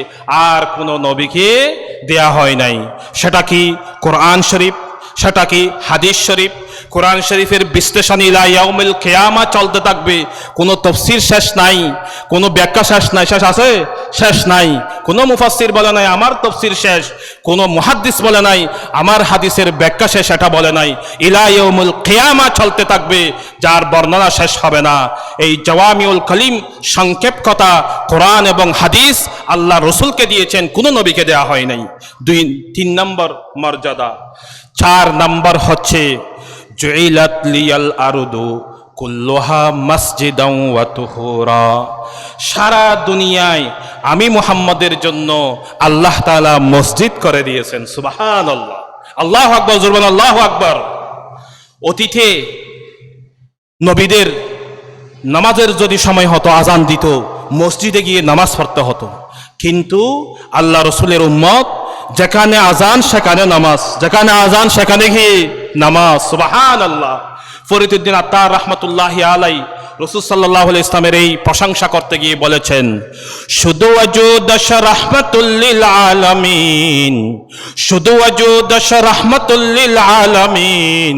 A: আর কোনো নবীকে দেয়া হয় নাই। সেটা কি কোরআন শরীফ, সেটা কি হাদিস শরীফ। কোরআন শরীফের বিশ্লেষণ ইলা ইয়াউমিল কিয়ামা চলতে থাকবে, কোনো তফসির শেষ নাই, কোনো ব্যাখ্যা শেষ নাই। শেষ আছে? শেষ নাই। কোনো মুফাসসির বলে নাই আমার তফসির শেষ, কোনো মুহাদ্দিস বলে নাই আমার হাদিসের ব্যাখ্যা শেষ, এটা বলে নাই। ইলা ইয়াউমুল কিয়ামা চলতে থাকবে, যার বর্ণনা শেষ হবে না। এই জাওয়ামিউল কালিম সংক্ষেপ কথা কোরআন এবং হাদিস আল্লাহ রসুলকে দিয়েছেন, কোনো নবীকে দেয়া হয় নাই। তিন নম্বর মর্যাদা। চার নম্বর হচ্ছে জুইলাত লিয়াল আরদু কুল্লুহা মসজিদাও ওয়া তুহুরা, সারা দুনিয়ায় আমি মুহাম্মদের জন্য আল্লাহ তাআলা মসজিদ করে দিয়েছেন। সুবহানাল্লাহ। আল্লাহু আকবার, জোরে আল্লাহু আকবার। অতীতে নবীদের নামাজের যদি সময় হতো, আজান দিত, মসজিদে গিয়ে নামাজ পড়তে হতো। কিন্তু আল্লাহ রসুলের উম্মত যেখানে আজান সেখানে নামাজ, যেখানে আজান সেখানে গিয়ে নামাজ। সুবহানাল্লাহ। ফরিদউদ্দিন আত্তার রাহমাতুল্লাহি আলাইহি রাসূল সাল্লাল্লাহু আলাইহি ইসলামের এই প্রশংসা করতে গিয়ে বলেছেন, শুধু ওয়াজুদাশ রাহমাতুল লিল আলামিন, শুধু ওয়াজুদাশ রাহমাতুল লিল আলামিন,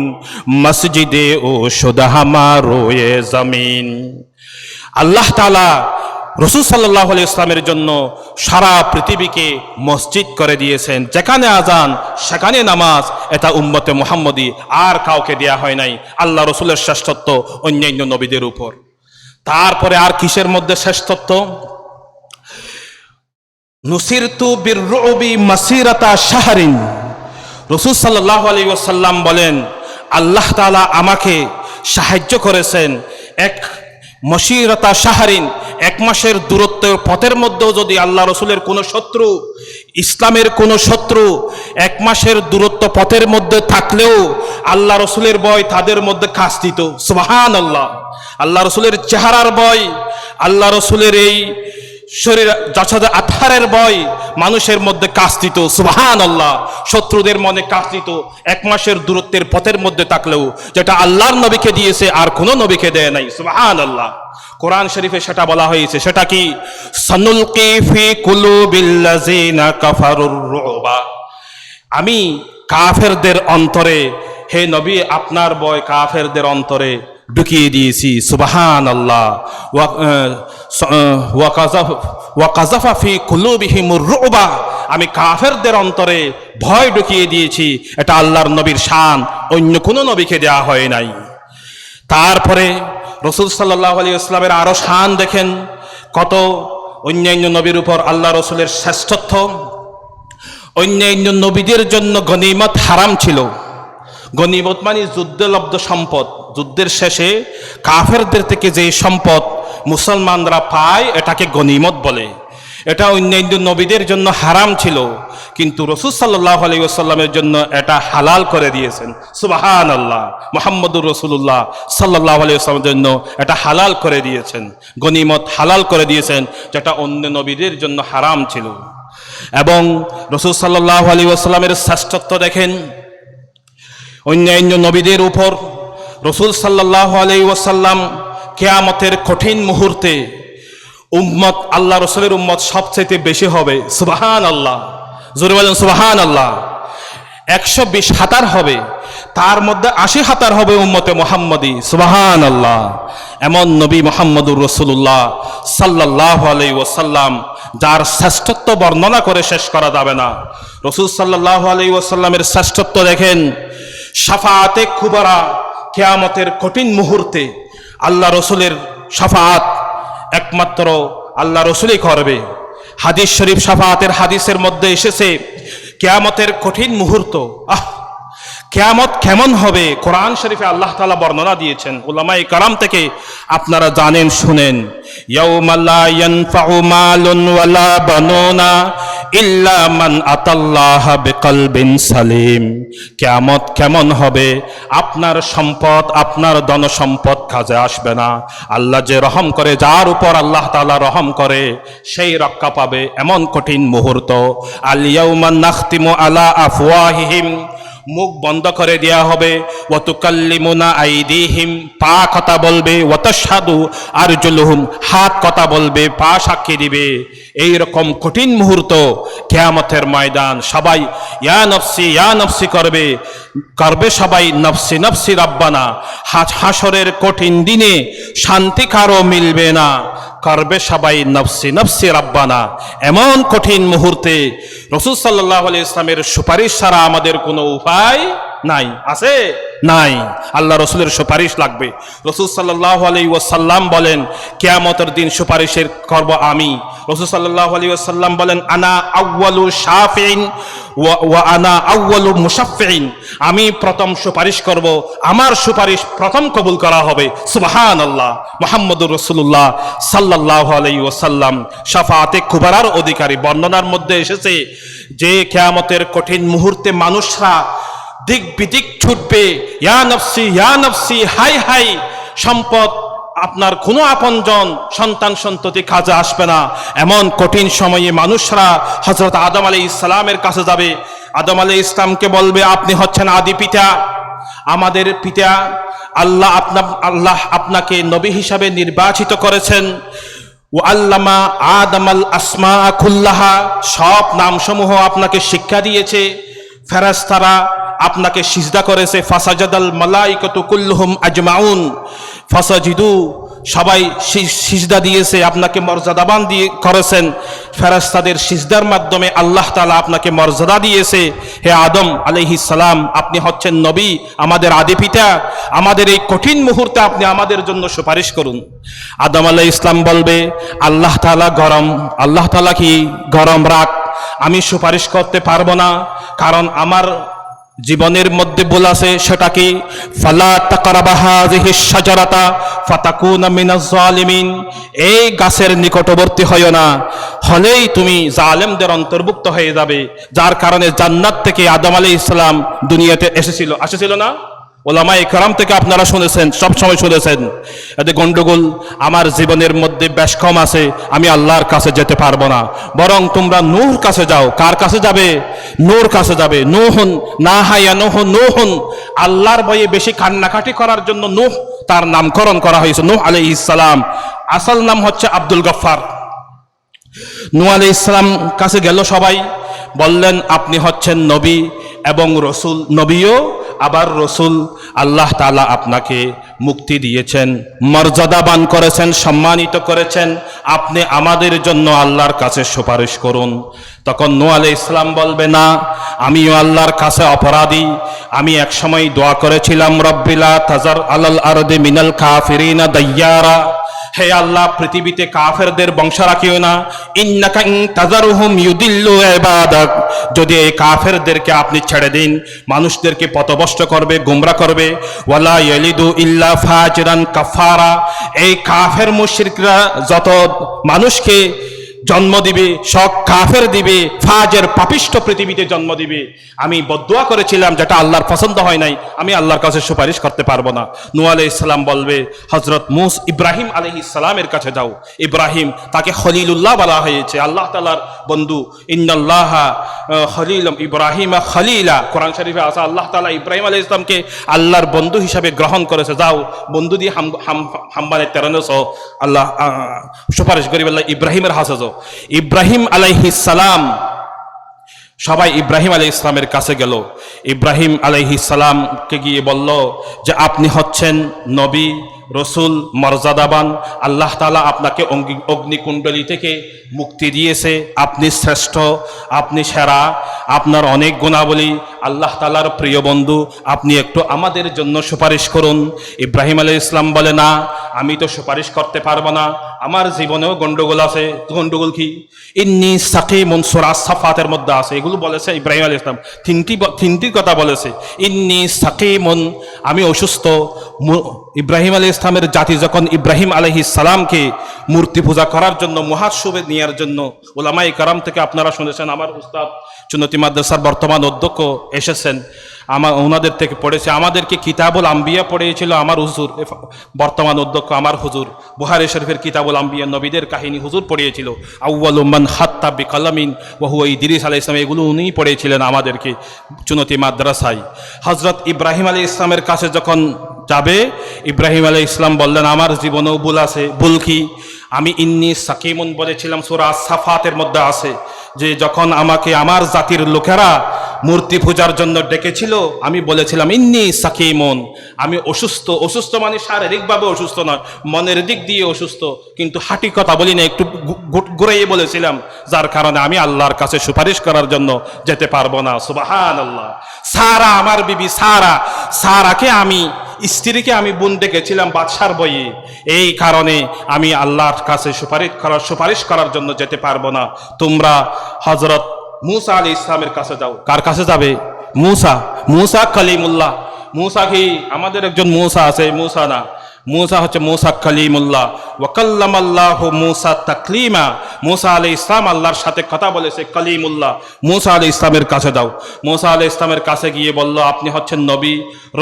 A: মসজিদে ও শুধু হামারো এ জমিন। আল্লাহ তাআলা রাসূল সাল্লাল্লাহু আলাইহি ইসলামের জন্য সারা পৃথিবীকে মসজিদ করে দিয়েছেন। যেখানে আজান সেখানে নামাজ, এটা উম্মতে মুহাম্মদী আর কাউকে দেয়া হয় নাই। আল্লাহ রসুলের শ্রেষ্ঠত্ব অন্যান্য নবীদের উপর। তারপরে আর কিসের মধ্যে শ্রেষ্ঠত্ব? নুসিরতু বিররুবি মাসিরাতা শাহরিন। রাসূল সাল্লাল্লাহু আলাইহি ওয়াসাল্লাম বলেন, আল্লাহ তাআলা আমাকে সাহায্য করেছেন এক মসিরাতা শাহরিন, এক মাসের দূরত্বের পথের মধ্যেও যদি আল্লাহ রসুলের কোনো শত্রু, ইসলামের কোনো শত্রু এক মাসের দূরত্ব পথের মধ্যে থাকলেও আল্লাহ রসুলের ভয় তাদের মধ্যে কাজ দিত। সুবহানাল্লাহ। আল্লাহ রসুলের চেহারার ভয়, আল্লাহ রসুলের এই শরীর যশোদা আথারের ভয় মানুষের মধ্যে কাজ দিত। সুবহানাল্লাহ। শত্রুদের মনে কাজ দিত এক মাসের দূরত্বের পথের মধ্যে থাকলেও, যেটা আল্লাহর নবীকে দিয়েছে আর কোনো নবীকে দেয় নাই। সুবহানাল্লাহ। কোরআন শরীফে সেটা বলা হয়েছে। সেটা কি? সানুলকি ফি কুলুবিল্লাযিনা কাফারুর রুবা। আমি কাফেরদের অন্তরে, হে নবী আপনার ভয় কাফেরদের অন্তরে ঢুকিয়ে দিয়েছি। সুবহানাল্লাহ। ওয়া কাযাফা ফি কুলুবিহিমুর রুবা। আমি কাফেরদের অন্তরে ভয় ঢুকিয়ে দিয়েছি। এটা আল্লাহর নবীর শান, অন্য কোনো নবীকে দেয়া হয় নাই। তারপরে রাসূল সাল্লাল্লাহু আলাইহি ওয়াসাল্লামের আরো শান দেখেন, কত অন্যান্য নবীর উপর আল্লাহ রসুলের শ্রেষ্ঠত্ব। অন্যান্য নবীদের জন্য গনিমত হারাম ছিল। গনিমত মানে যুদ্ধলব্ধ সম্পদ। যুদ্ধের শেষে কাফেরদের থেকে যে সম্পদ মুসলমানরা পায় এটাকে গনিমত বলে। এটা অন্যান্য নবীদের জন্য হারাম ছিল, কিন্তু রাসূল সাল্লাল্লাহু আলাইহি ওয়াসাল্লামের জন্য এটা হালাল করে দিয়েছেন। সুবহানাল্লাহ। মুহাম্মদুর রাসূলুল্লাহ সাল্লাল্লাহু আলাইহি ওয়াসাল্লামের জন্য এটা হালাল করে দিয়েছেন। গনিমত হালাল করে দিয়েছেন, যেটা অন্য নবীদের জন্য হারাম ছিল। এবং রাসূল সাল্লাল্লাহু আলাইহি ওয়াসাল্লামের শ্রেষ্ঠত্ব দেখেন অন্যান্য নবীদের উপর। রাসূল সাল্লাল্লাহু আলাইহি ওয়াসাল্লাম কিয়ামতের কঠিন মুহূর্তে উম্মত, আল্লাহ রসুলের উম্মত সবচেয়ে বেশি হবে। সুবহানাল্লাহ। জোরে বলেন সুবহানাল্লাহ। 120 হাজার হবে, তার মধ্যে 80 হাজার হবে উম্মতে মুহাম্মদী। সুবহানাল্লাহ। এমন নবী মুহাম্মদুর রাসূলুল্লাহ সাল্লাল্লাহু আলাইহি ওয়াসাল্লাম, যার শ্রেষ্ঠত্ব বর্ণনা করে শেষ করা যাবে না। রাসূল সাল্লাল্লাহু আলাইহি ওয়াসাল্লামের শ্রেষ্ঠত্ব দেখেন। শাফাআতে কুবরা, কিয়ামতের কঠিন মুহূর্তে আল্লাহ রসুলের শাফাআত একমাত্র আল্লাহ রসুলই করবে। হাদিস শরীফ শাফাআতের হাদিসের মধ্যে এসেছে কিয়ামতের কঠিন মুহূর্ত। কিয়ামত কেমন হবে কোরআন শরীফে আল্লাহ তাআলা বর্ণনা দিয়েছেন। উলামায়ে কেরাম থেকে আপনারা জানেন, শুনেন। ইয়াউমা লা ইয়ানফাউ মালুন ওয়ালা বানুনা ইল্লা মান আতাল্লাহা বিকলবিন সালিম। কিয়ামত কেমন হবে? আপনার সম্পদ, আপনার ধন সম্পদ কাজে আসবে না। আল্লাহ যে রহম করে, যার উপর আল্লাহ তাআলা রহম করে সেই রক্ষা পাবে। এমন কঠিন মুহূর্ত। আল ইয়াউমা নাখতিমু আলা আফওয়াহিহিম, মুখ বন্ধ করে দেয়া হবে। ওয়া তুকাল্লিমুনা আইদিহিম, পা কথা বলবে। ওয়া তাশহাদু আরজুলুহুম, হাত কথা বলবে, পা সাক্ষী দিবে। এই রকম কঠিন মুহূর্ত কিয়ামতের ময়দান। সবাই ইয়া নফসি ইয়া নফসি করবে সবাই নফসি নফসি রাব্বানা। হাসরের কঠিন দিনে শান্তি কারো মিলবে না, করবে সবাই নফসি নফসি রাব্বানা। এমন কঠিন মুহূর্তে রাসূল সাল্লাল্লাহু আলাইহি ইসলামের সুপারিশ ছাড়া আমাদের কোনো উপায় নাই। আছে? নাই। আল্লাহ রসুলের সুপারিশ লাগবে। রাসূল সাল্লাল্লাহু আলাইহি ওয়াসাল্লাম বলেন, কিয়ামতের দিন সুপারিশের করব আমি। রাসূল সাল্লাল্লাহু আলাইহি ওয়াসাল্লাম বলেন, আনা আউয়ালু শাফিঈন ওয়া আনা আউয়ালু মুশাফফিঈন। আমি প্রথম সুপারিশ করব, আমার সুপারিশ প্রথম কবুল করা হবে। সুবহানাল্লাহ। মুহাম্মদুর রাসূলুল্লাহ সাল্লাল্লাহু আলাইহি ওয়াসাল্লাম শাফাআতে কুবরার অধিকারী। বর্ণনার মধ্যে এসেছে যে কিয়ামতের কঠিন মুহূর্তে মানুষরা দিক বিদিক ছুটবে, ইয়া নফসি ইয়া নফসি, হাই হাই। সম্পদ, আপনার কোনো আপনজন, সন্তান সন্ততি কাজে আসবে না। এমন কঠিন সময়ে মানুষরা হযরত আদম আলাইহিস সালামের কাছে যাবে। আদম আলাইহিস সালামকে বলবে, আপনি হচ্ছেন আদি পিতা, আমাদের পিতা, আল্লাহ আপনাকে নবী হিসাবে নির্বাচিত করেছেন। ও আল্লামা আদামাল আসমা কুল্লাহা, সব নামসমূহ আপনাকে শিক্ষা দিয়েছে। ফেরেশতারা আপনাকে সিজদা করেছে। ফাসাজাদাল মালাইকাতু কুল্লুহুম আজমাউন ফাসাজিদু, সবাই সিজদা দিয়েছে, আপনাকে মর্যাদাবান দিয়ে করেছেন। ফেরেশতাদের সিজদার মাধ্যমে আল্লাহ তাআলা আপনাকে মর্যাদা দিয়েছে। হে আদম আলাইহিস সালাম, আপনি হচ্ছেন নবী, আমাদের আদি পিতা, আমাদের এই কঠিন মুহূর্তে আপনি আমাদের জন্য সুপারিশ করুন। আদম আলাইহিস সালাম বলবে, আল্লাহ তাআলা গরম, আল্লাহ তাআলা কি গরম রাখ, আমি সুপারিশ করতে পারবো না, কারণ আমার জীবনের মধ্যে ভুল আছে। সেটা কি? ফালা তাকরাবা হাযিহিশ শাজারাতা ফাতাকুনা মিনাজ জালিমিন, এই গাছের নিকটবর্তী হয়ো না, হলেই তুমি জালেমদের অন্তর্ভুক্ত হয়ে যাবে। যার কারণে জান্নাত থেকে আদম আলাইহিস সালাম দুনিয়াতে এসেছিল না? ওলামায়ে কেরাম থেকে আপনারা শুনেছেন, সব সময় শুনেছেন। এতে গন্ডগোল আমার জীবনের মধ্যে বেশ কম আছে, আমি আল্লাহর কাছে যেতে পারবো না, বরং তোমরা নূর কাছে যাও। কার কাছে যাবে? নূর কাছে যাবে। নূহুন না হায়া নূহুন, আল্লাহর ভয়ে বেশি কান্নাকাটি করার জন্য নূহ তার নামকরণ করা হয়েছে। নূহ আলাইহিস সালাম আসল নাম হচ্ছে আব্দুল গফফার। নূহ আলাইহিস সালাম কাছে গেল সবাই, বললেন আপনি হচ্ছেন নবী এবং রসুল, নবীও আবার রসুল। আল্লাহ তাআলা আপনাকে মুক্তি দিয়েছেন, মর্যাদাবান করেছেন, সম্মানিত করেছেন, আপনি আমাদের জন্য আল্লাহর কাছে সুপারিশ করুন। তখন নূহ আলাইহিস সালাম বলবে, না, আমিও আল্লাহর কাছে অপরাধী। আমি এক সময় দোয়া করেছিলাম, রব্বিলা তাজার আলাল আরদি মিনাল কাফিরিনা দাইয়ারা, হে আল্লাহ পৃথিবীতে কাফেরদের বংশ রাখিও না। ইন্নাকা ইন তাজারুহুম ইউদিল্লু ইবাদাক, যদি এই কাফেরদেরকে আপনি ছেড়ে দিন, মানুষদেরকে পথভ্রষ্ট করবে, গোমরা করবে। ওয়ালা ইয়ালিদু ইল্লা ফাজিরান কাফারা, এই কাফের মুশরিকরা যত মানুষকে জন্ম দিবে সব কাফের দিবে, ফাজের পাপিষ্ঠ পৃথিবীতে জন্ম দিবে। আমি বদদুয়া করেছিলাম, যেটা আল্লাহর পছন্দ হয় নাই, আমি আল্লাহর কাছে সুপারিশ করতে পারবো না। নূহ আলাইহিস সালাম বলবে, হযরত ইব্রাহিম আলাইহিস সালামের কাছে যাও। ইব্রাহিম, তাকে খলিলুল্লাহ বলা হয়েছে, আল্লাহ তাআলার বন্ধু। ইন্নাল্লাহা খলিলুম ইব্রাহিম খলিলা, কোরআন শরীফে আছে আল্লাহ তাআলা ইব্রাহিম আলাইহিস সালামকে আল্লাহর বন্ধু হিসাবে গ্রহণ করেছে। যাও বন্ধু দিয়ে হাম্বানে তেরানোস আল্লাহ সুপারিশ করি বললা ইব্রাহিমের হাসে। ইব্রাহিম আলাইহিস সালাম, সবাই ইব্রাহিম আলাইহিস সালামের কাছে গেল। ইব্রাহিম আলাইহিস সালামকে গিয়ে বলল যে আপনি হচ্ছেন নবী, রসুল, মর্যাদাবান। আল্লাহ তাআলা আপনাকে অগ্নিকুণ্ডলী থেকে মুক্তি দিয়েছে, আপনি শ্রেষ্ঠ, আপনি সেরা, আপনার অনেক গুণাবলী, আল্লাহ তাআলার প্রিয় বন্ধু, আপনি একটু আমাদের জন্য সুপারিশ করুন। ইব্রাহিম আলাইহিস সালাম বলে, না, আমি তো সুপারিশ করতে পারবো না, আমার জীবনেও গন্ডগোল আছে। গন্ডগোল কি? ইন্নী সাকিমুন, সূরা সাফাতের মধ্যে আছে, এগুলো বলেছে ইব্রাহিম আলাইহিস সালাম, তিনটি কথা বলেছে। ইন্নী সাকিমুন, আমি অসুস্থ। ইব্রাহিম আলাইহিস সালামের জাতি যখন ইব্রাহিম আলাইহিস সালামকে মূর্তি পূজা করার জন্য মুহাসবে নেওয়ার জন্য, উলামায়ে কেরাম থেকে আপনারা শুনেছেন, আমার উস্তাদ চুন্নতি মাদ্রাসার বর্তমান অধ্যক্ষ এসেছেন, ওনাদের থেকে পড়েছে, আমাদেরকে কিতাবুল আম্বিয়া পড়িয়েছিল আমার হুজুর, বর্তমান অধ্যক্ষ আমার হুজুর। বুখারী শরীফের কিতাবুল আম্বিয়া, নবীদের কাহিনী হুজুর পড়িয়েছিল। আউয়ালু মান হাত্তা বিকালামিন ওয়া হুয়া ইদ্রিস আলাইহিস সালাম, এগুলো উনিই পড়িয়েছিলেন আমাদেরকে চুনতি মাদ্রাসায়। হযরত ইব্রাহিম আলাইহিস সালামের কাছে যখন যাবে, ইব্রাহিম আলাইহিস সালাম বললেন, আমার জীবনেও ভুল আছে। ভুল কি? আমি ইন্নী সাকিমুন বলেছিলাম, সূরা সাফাতের মধ্যে আছে যে যখন আমাকে আমার জাতির লোকেরা মূর্তি পূজার জন্য ডেকেছিল, আমি বলেছিলাম ইন্নী সাকিমুন, আমি অসুস্থ। অসুস্থ মানে শারীরিকভাবে অসুস্থ নয়, মনের দিক দিয়ে অসুস্থ, কিন্তু হাঁটি কথা বলি না, একটু ঘুরাইয়ে বলেছিলাম, যার কারণে আমি আল্লাহর কাছে সুপারিশ করার জন্য যেতে পারবো না। সুবহানাল্লাহ। সারা, আমার বিবি সারাকে আমি, স্ত্রীকে আমি বোন ডেকেছিলাম বাদশার বইয়ে, এই কারণে আমি আল্লাহর কাছে সুপারিশ করার জন্য যেতে পারবো না। তোমরা হযরত মূসা আলাইহিস সালামের কাছে যাও। কার কাছে যাবে? মূসা কালিমুল্লাহ। মূসা কি? আমাদের একজন মূসা আছে, মূসা না, মূসা হচ্ছে মূসা কালিমুল্লাহ। ওয়া কাল্লামাল্লাহু মূসা তাকলিমা, মূসা আলাইহিস সালাম আল্লাহর সাথে কথা বলেছে, কালিমুল্লাহ। মূসা আলাইহিস সালামের কাছে যাও। মূসা আলাইহিস সালামের কাছে গিয়ে বলল, আপনি হচ্ছেন নবী,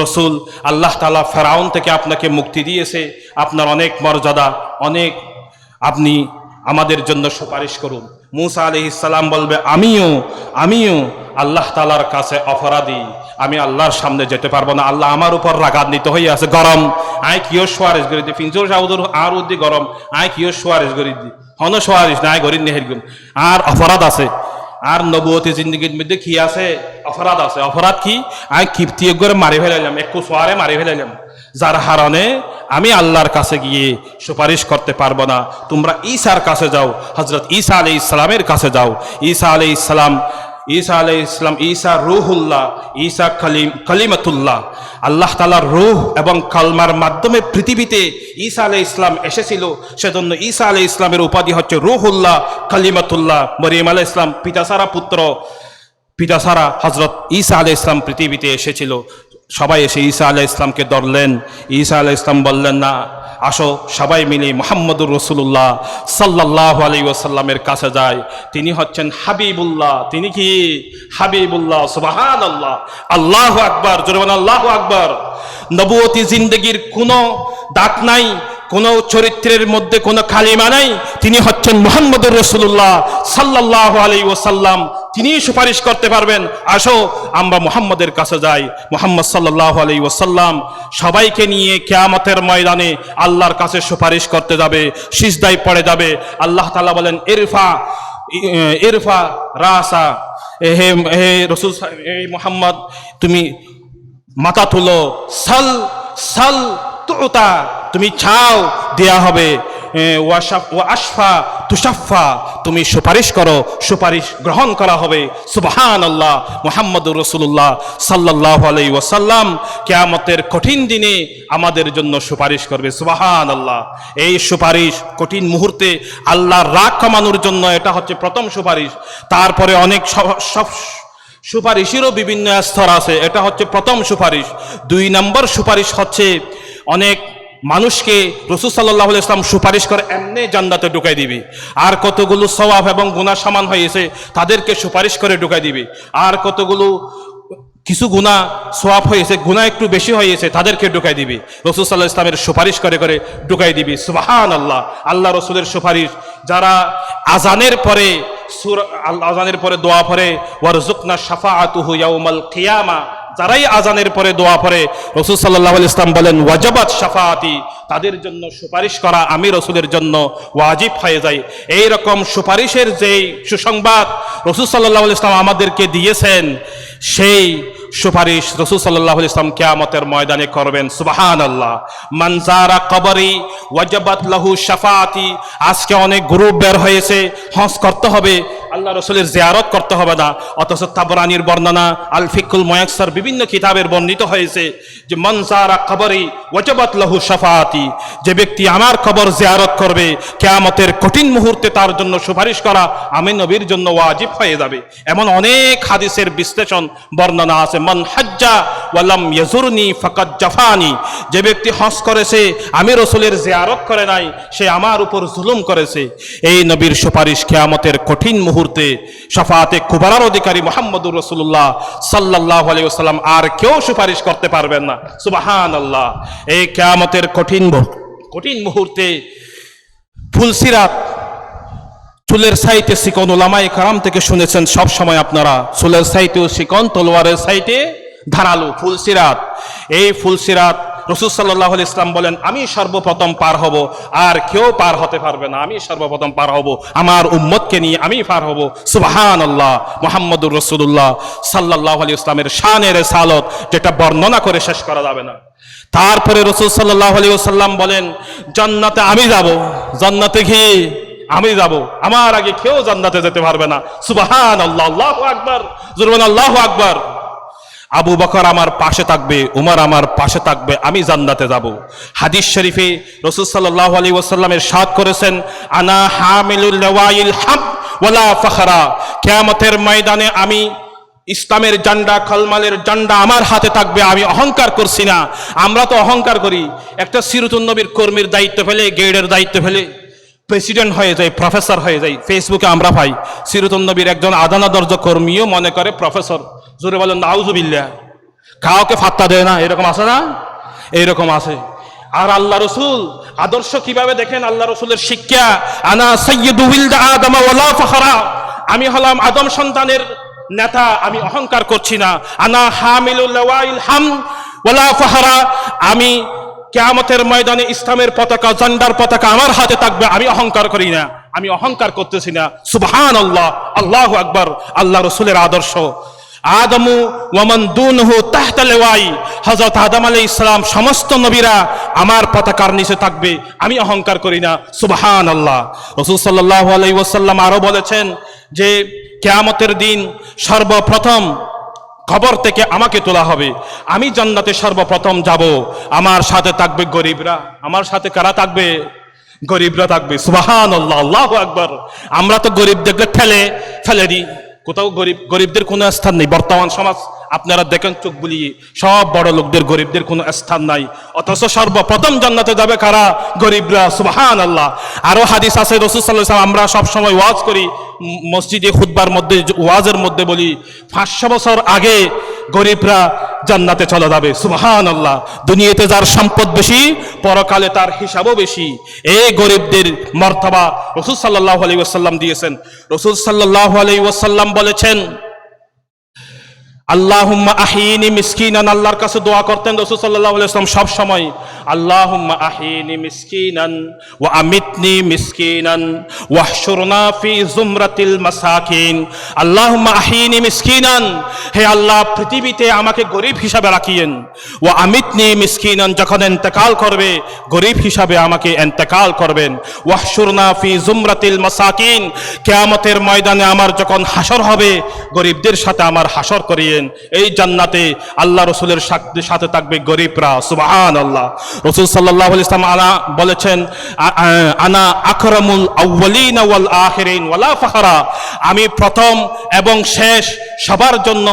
A: রসুল, আল্লাহ তাআলা ফেরাউন থেকে আপনাকে মুক্তি দিয়েছে, আপনার অনেক মর্যাদা, অনেক, আপনি আমাদের জন্য সুপারিশ করুন। মুসা আলাইহিস সালাম বলবে আমিও আল্লাহ তাআলার কাছে অপরাধী, আমি আল্লাহর সামনে যেতে পারবো না, আল্লাহ আমার উপর রাগান্বিত হয়ে আছে, গরম আয় কিয় সোয়ারিশ করি দি ফিনজোর সাউদুর আর উদ্দি গরম আয় কিয় সোয়ারিশ করি দি হন সোয়ারিশ না গরিব নেহের গুণ আর অপরাধ আছে। আর নবুয়তি জিন্দগির মধ্যে কি আছে? অপরাধ আছে। অপরাধ কি? আয় কিপ্তি করে মারি ফেলাইলাম, একটু সোয়ারে মারি ফেলাইলাম, যার হারণে আমি আল্লাহর কাছে গিয়ে সুপারিশ করতে পারবো না। তোমরা ঈসার কাছে যাও, হযরত ঈসা আলাইহিস সালামের কাছে যাও। ঈসা আলাইহিস সালাম, ঈসা রূহুল্লাহ, ঈসা কালিমাতুল্লাহ, আল্লাহ তাআলার রূহ এবং কালমার মাধ্যমে পৃথিবীতে ঈসা আলাইহিস সালাম এসেছিল। সেজন্য ঈসা আলাইহিস সালামের উপাধি হচ্ছে রূহুল্লাহ, কালিমাতুল্লাহ। মরিয়ম আলাইহিস সালাম পিতা ছাড়া পুত্র, পিতা ছাড়া হযরত ঈসা আলাইহিস সালাম পৃথিবীতে এসেছিল। সবাই এসে ঈসা আলাইহিস সালামকে ধরলেন। ঈসা আলাইহিস সালাম বললেন, না, আসো সবাই মিলে মুহাম্মদুর রাসূলুল্লাহ সাল্লাল্লাহু আলাইহি ওয়াসাল্লামের কাছে যায়। তিনি হচ্ছেন হাবিবুল্লাহ। তিনি কি? হাবিবুল্লাহ। সুবহানাল্লাহ, আল্লাহু আকবার, জোরে বলেন আল্লাহু আকবার। নবুয়তি জিন্দেগির কোনো দাগ নাই, কোনো চরিত্রের মধ্যে কোনো কালিমা নাই। তিনি হচ্ছেন মুহাম্মদুর রাসূলুল্লাহ সাল্লাল্লাহু আলাইহি ওয়াসাল্লাম। তিনি সুপারিশ করতে পারবেন। আসো আমরা মুহাম্মদের কাছে যাই। মুহাম্মদ সাল্লাল্লাহু আলাইহি ওয়াসাল্লাম সবাইকে নিয়ে কিয়ামতের ময়দানে আল্লাহর কাছে সুপারিশ করতে যাবে, সিজদায় পড়ে যাবে। আল্লাহ তাআলা বলেন, ইরফা রাসা, হে রাসূল, হে মুহাম্মদ, তুমি মাথা তুলো, সাল তুতা, তুমি চাও দেয়া হবে, আশফা তুশাফা, তুমি সুপারিশ করো, সুপারিশ গ্রহণ করা হবে। সুবহানাল্লাহ, মুহাম্মদুর রাসূলুল্লাহ সাল্লাল্লাহু আলাইহি ওয়াসাল্লাম কিয়ামতের কঠিন দিনে আমাদের জন্য সুপারিশ করবে। সুবহানাল্লাহ, এই সুপারিশ কঠিন মুহূর্তে আল্লাহর রাগ কমানোর জন্য, এটা হচ্ছে প্রথম সুপারিশ। তারপরে অনেক সব সুপারিশেরও বিভিন্ন স্তর আছে, এটা হচ্ছে প্রথম সুপারিশ। 2 নম্বর সুপারিশ হচ্ছে অনেক মানুষকে রাসূল সাল্লাল্লাহু আলাইহি ওয়াসাল্লাম সুপারিশ করে এমনি জান্নাতে ঢুকাই দিবে। আর কতগুলো সওয়াব এবং গুনাহ সমান হয়েছে তাদেরকে সুপারিশ করে ঢুকাই দিবে। আর কতগুলো কিছু গুনাহ সওয়াব হয়েছে, গুনাহ একটু বেশি হয়েছে, তাদেরকে ঢুকাই দিবে। রাসূল সাল্লাল্লাহু আলাইহি ওয়াসাল্লামের সুপারিশ করে করে ঢুকাই দিবে। সুবহানাল্লাহ, আল্লাহ রাসূলের সুপারিশ। যারা আজানের পরে দোয়া পড়ে, ওয়ারযুকনা শাফাআতুহু ইয়াউমাল কিয়ামা, যারাই আজানের পরে দোয়া পড়ে, রাসূল সাল্লাল্লাহু আলাইহি ওয়াসাল্লাম বলেন, ওয়াজাবাত শাফাআতি, তাদের জন্য সুপারিশ করা আমি রাসূলের জন্য ওয়াজিব হয়ে যায়। এই রকম সুপারিশের যে সুসংবাদ রাসূল সাল্লাল্লাহু আলাইহি ওয়াসাল্লাম আমাদেরকে দিয়েছেন, সেই সুপারিশ রাসূল সাল্লাল্লাহু আলাইহি ওয়াসাল্লাম কিয়ামতের ময়দানে করবেন। সুবহানাল্লাহ, মান যারা কবরি ওয়াজাবাত লাহু শাফাআতি। আজকে অনেক গ্রুপ বের হয়েছে, হজ করতে হবে, আল্লাহ রাসূলের জিয়ারত করতে হবে না। অথচ তাবরানীর বর্ণনা, আল ফিকুল মুয়াসসার, বিভিন্ন কিতাবের বর্ণিত হয়েছে যে মান যারা কবরি ওয়াজাবাত লাহু শাফাআতি, যে ব্যক্তি আমার কবর জিয়ারত করবে, কিয়ামতের কঠিন মুহূর্তে তার জন্য সুপারিশ করা আমি নবীর জন্য ওয়াজিব হয়ে যাবে। এমন অনেক হাদিসের বিশ্লেষণ বর্ণনা আছে। মান হাজ্জা ওয়া লাম ইয়াজুরনি ফাকাদ জাফানি, যে ব্যক্তি হজ করেছে আমি রাসূলের জিয়ারত করে নাই, সে আমার উপর জুলুম করেছে। এই নবীর সুপারিশ কিয়ামতের কঠিন মুহূর্তে শাফাআতে কুবরার অধিকারী মুহাম্মদুর রাসূলুল্লাহ সাল্লাল্লাহু আলাইহি ওয়াসাল্লাম আর কেউ সুপারিশ করতে পারবেন না। সুবহানাল্লাহ, এই কিয়ামতের কঠিন মুহূর্তে ফুলসিরাত, চুলের সাইটে চিকন, উলামায়ে কেরাম থেকে শুনেছেন সব সময় আপনারা, চুলের সাইটেও চিকন, তলোয়ারের সাইটে ধারালো, ফুলসিরাত। এই ফুলসিরাত রাসূল সাল্লাল্লাহু আলাইহি ওয়াসাল্লাম বলেন, আমি সর্বপ্রথম পার হব, আর কেউ পার হতে পারবে না। আমি সর্বপ্রথম পার হব, আমার উম্মতকে নিয়ে আমি পার হব। সুবহানাল্লাহ, মুহাম্মদুর রাসূলুল্লাহ সাল্লাল্লাহু আলাইহি ওয়াসাল্লামের শানের রিসালাত, যেটা বর্ণনা করে শেষ করা যাবে না। তারপরে রাসূল সাল্লাল্লাহু আলাইহি ওয়াসাল্লাম বলেন, জান্নাতে আমি যাব, জান্নাতে কি আমি যাব, আমার আগে কেউ জান্নাতে যেতে পারবে না। সুবহানাল্লাহ, আল্লাহু আকবার, জোরে বলেন আল্লাহু আকবার। আবু বকর আমার পাশে থাকবে, উমর আমার পাশে থাকবে, আমি জান্নাতে যাব। হাদিস শরীফে রাসূল সাল্লাল্লাহু আলাইহি ওয়াসাল্লাম ইরশাদ করেছেন, আনা হামিলুল লাওয়াইল হাম ওয়ালা ফখরা, কিয়ামতের ময়দানে আমি ইসলামের ঝান্ডা, কালমালের ঝান্ডা আমার হাতে থাকবে, আমি অহংকার করছি না। আমরা তো অহংকার করি, একটা সিরাতুন নবীর কর্মীর দায়িত্ব ফেলে, গেইডের দায়িত্ব ফেলে প্রেসিডেন্ট হয়ে যায়, প্রফেসর হয়ে যায়। ফেসবুকে আমরা পাই সিরাতুন নবীর একজন আদানা দর্জ কর্মীও মনে করে প্রফেসর। জোরে বলেন নাউজুবিল্লাহ। কাউকে ফাত্তা দেয় না, এরকম আছে না? এইরকম আছে। আর আল্লাহ রসুল আদর্শ কিভাবে দেখেন, আল্লাহ রসুলের শিক্ষা, আনা সাইয়্যিদু ওয়ালদ আদম ওয়ালা ফখরা, আমি হলাম আদম সন্তানের নেতা, আমি অহংকার করছি না। আনা হামিলুল লাওয়াইল হাম ওয়ালা ফখরা, আমি কিয়ামতের ময়দানে ইসলামের পতাকা, ঝান্ডার পতাকা আমার হাতে থাকবে, আমি অহংকার করি না, আমি অহংকার করতেছি না। সুবহানাল্লাহ, আল্লাহু আকবার। আল্লাহ রসুলের আদর্শ। আদমু ওয়ামান দুনহু তাহতা লিওয়াই, হযরত আদম আলাইহিস সালাম সমস্ত নবীরা আমার পতাকার নিচে থাকবে, আমি অহংকার করি না। সুবহানাল্লাহ। রাসূল সাল্লাল্লাহু আলাইহি ওয়াসাল্লাম আরো বলেছেন যে কিয়ামতের দিন সর্বপ্রথম কবর থেকে আমাকে তোলা হবে, আমি জান্নাতে সর্বপ্রথম যাব, আমার সাথে থাকবে গরিবরা। আমার সাথে কারা থাকবে? গরিবরা থাকবে। সুবহানাল্লাহ, আল্লাহু আকবার। আমরা তো গরিব দেখলে ফেলে দিই, কোথাও গরিবদের কোনো স্থান নেই। বর্তমান সমাজ আপনারা দেখেন চোখ বুলিয়ে, সব বড় লোকদের, গরিবদের কোনো স্থান নাই। অথচ সর্বপ্রথম জান্নাতে যাবে কারা? গরিবরা। সুবহানাল্লাহ। আরো হাদিস আছে, রাসূল সাল্লাল্লাহু আলাইহি ওয়াসাল্লাম, আমরা সব সময় ওয়াজ করি মসজিদে, খুতবার মধ্যে, ওয়াজের মধ্যে বলি 500 বছর আগে গরিবরা জান্নাতে চলে যাবে। সুবহানাল্লাহ। দুনিয়াতে যার সম্পদ বেশি, পরকালে তার হিসাবও বেশি। এই গরিবদের মর্তবা রাসূল সাল্লাল্লাহু আলাইহি ওয়াসাল্লাম দিয়েছেন। রাসূল সাল্লাল্লাহু আলাইহি ওয়াসাল্লাম বলেছেন, আল্লাহুম্মা আহিনি মিসকিনান, আল্লাহর কাছে দোয়া করতেন রাসূল সাল্লাল্লাহু আলাইহি ওয়াসাল্লাম সব সময়, আল্লাহুম্মা আহিনি মিসকিনান ওয়া আমিতনি মিসকিনান ওয়াহশুরনা ফি যুমরাতিল মাসাকিন। আল্লাহুম্মা আহিনি মিসকিনান, হে আল্লাহ পৃথিবীতে আমাকে গরিব হিসাবে রাখিয়েন। ওয়া আমিতনি মিসকিনান, যখন ইন্তেকাল করবে গরিব হিসাবে আমাকে ইন্তেকাল করবেন। ওয়াহশুরনা ফি যুমরাতিল মাসাকিন, কিয়ামতের ময়দানে আমার যখন হাসর হবে গরিবদের সাথে আমার হাসর করিয়ে এই জান্নাতে আল্লাহ রসুলের সাথে থাকবে গরিবরা। সুবহানাল্লাহ। রাসূল সাল্লাল্লাহু আলাইহি ওয়াসাল্লাম বলেছেন, আনা আকরামুল আউয়ালিন ওয়াল আখিরিন ওয়ালা ফখরা, আমি প্রথম এবং শেষ সবার জন্য,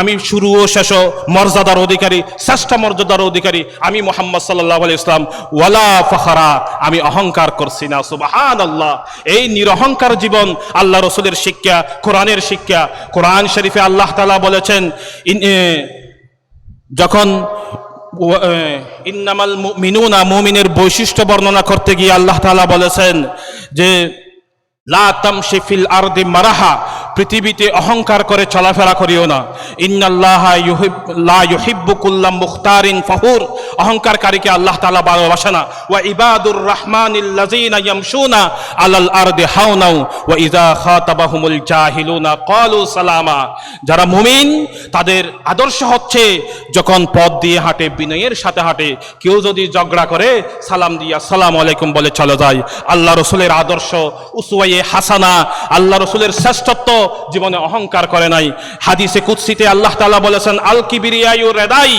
A: আমি শুরু ও শেষ মর্যাদার অধিকারী, শ্রেষ্ঠ মর্যাদার অধিকারী আমি মুহাম্মদ সাল্লাল্লাহু আলাইহি ওয়াসাল্লাম। ওয়ালা ফখরা, আমি অহংকার করছি না। সুবহানাল্লাহ। এই নিরহংকার জীবন আল্লাহ রসুলের শিক্ষা, কোরআনের শিক্ষা। কোরআন শরীফে আল্লাহ তাআলা বলেছেন, যখন ইন্নামাল মুমিনুনা, মুমিনের বৈশিষ্ট্য বর্ণনা করতে গিয়ে আল্লাহ তাআলা বলেছেন যে লা তামশি ফিল আরদি মারাহা, পৃথিবীতে অহংকার করে চলাফেরা করিও না। ইন্নাল্লাহা লা ইউহিব্বু কুল্লা মুখতারিন ফখুর, অহংকারকারীকে আল্লাহ তাআলা ভালোবাসে না। ওয়া ইবাদুর রহমানিল লাযিনা ইয়ামশুনা আলাল আরদি হাওনাও ওয়া ইযা খাতাবাহুমুল জাহিলুনা ক্বালু সালামা, যারা মুমিন তাদের আদর্শ হচ্ছে যখন পথ দিয়ে হাঁটে বিনয়ের সাথে হাঁটে, কেউ যদি ঝগড়া করে সালাম দিয়ে আসসালামু আলাইকুম বলে চলে যায়। আল্লাহ রাসূলের আদর্শ উসওয়ায়ে হাসানা, আল্লাহ রাসূলের শ্রেষ্ঠত্ব, জীবনে অহংকার করে নাই। হাদিসে কুদসিতে আল্লাহ তাআলা বলেছেন, আল কিবরিয়ায়ু রিদাই,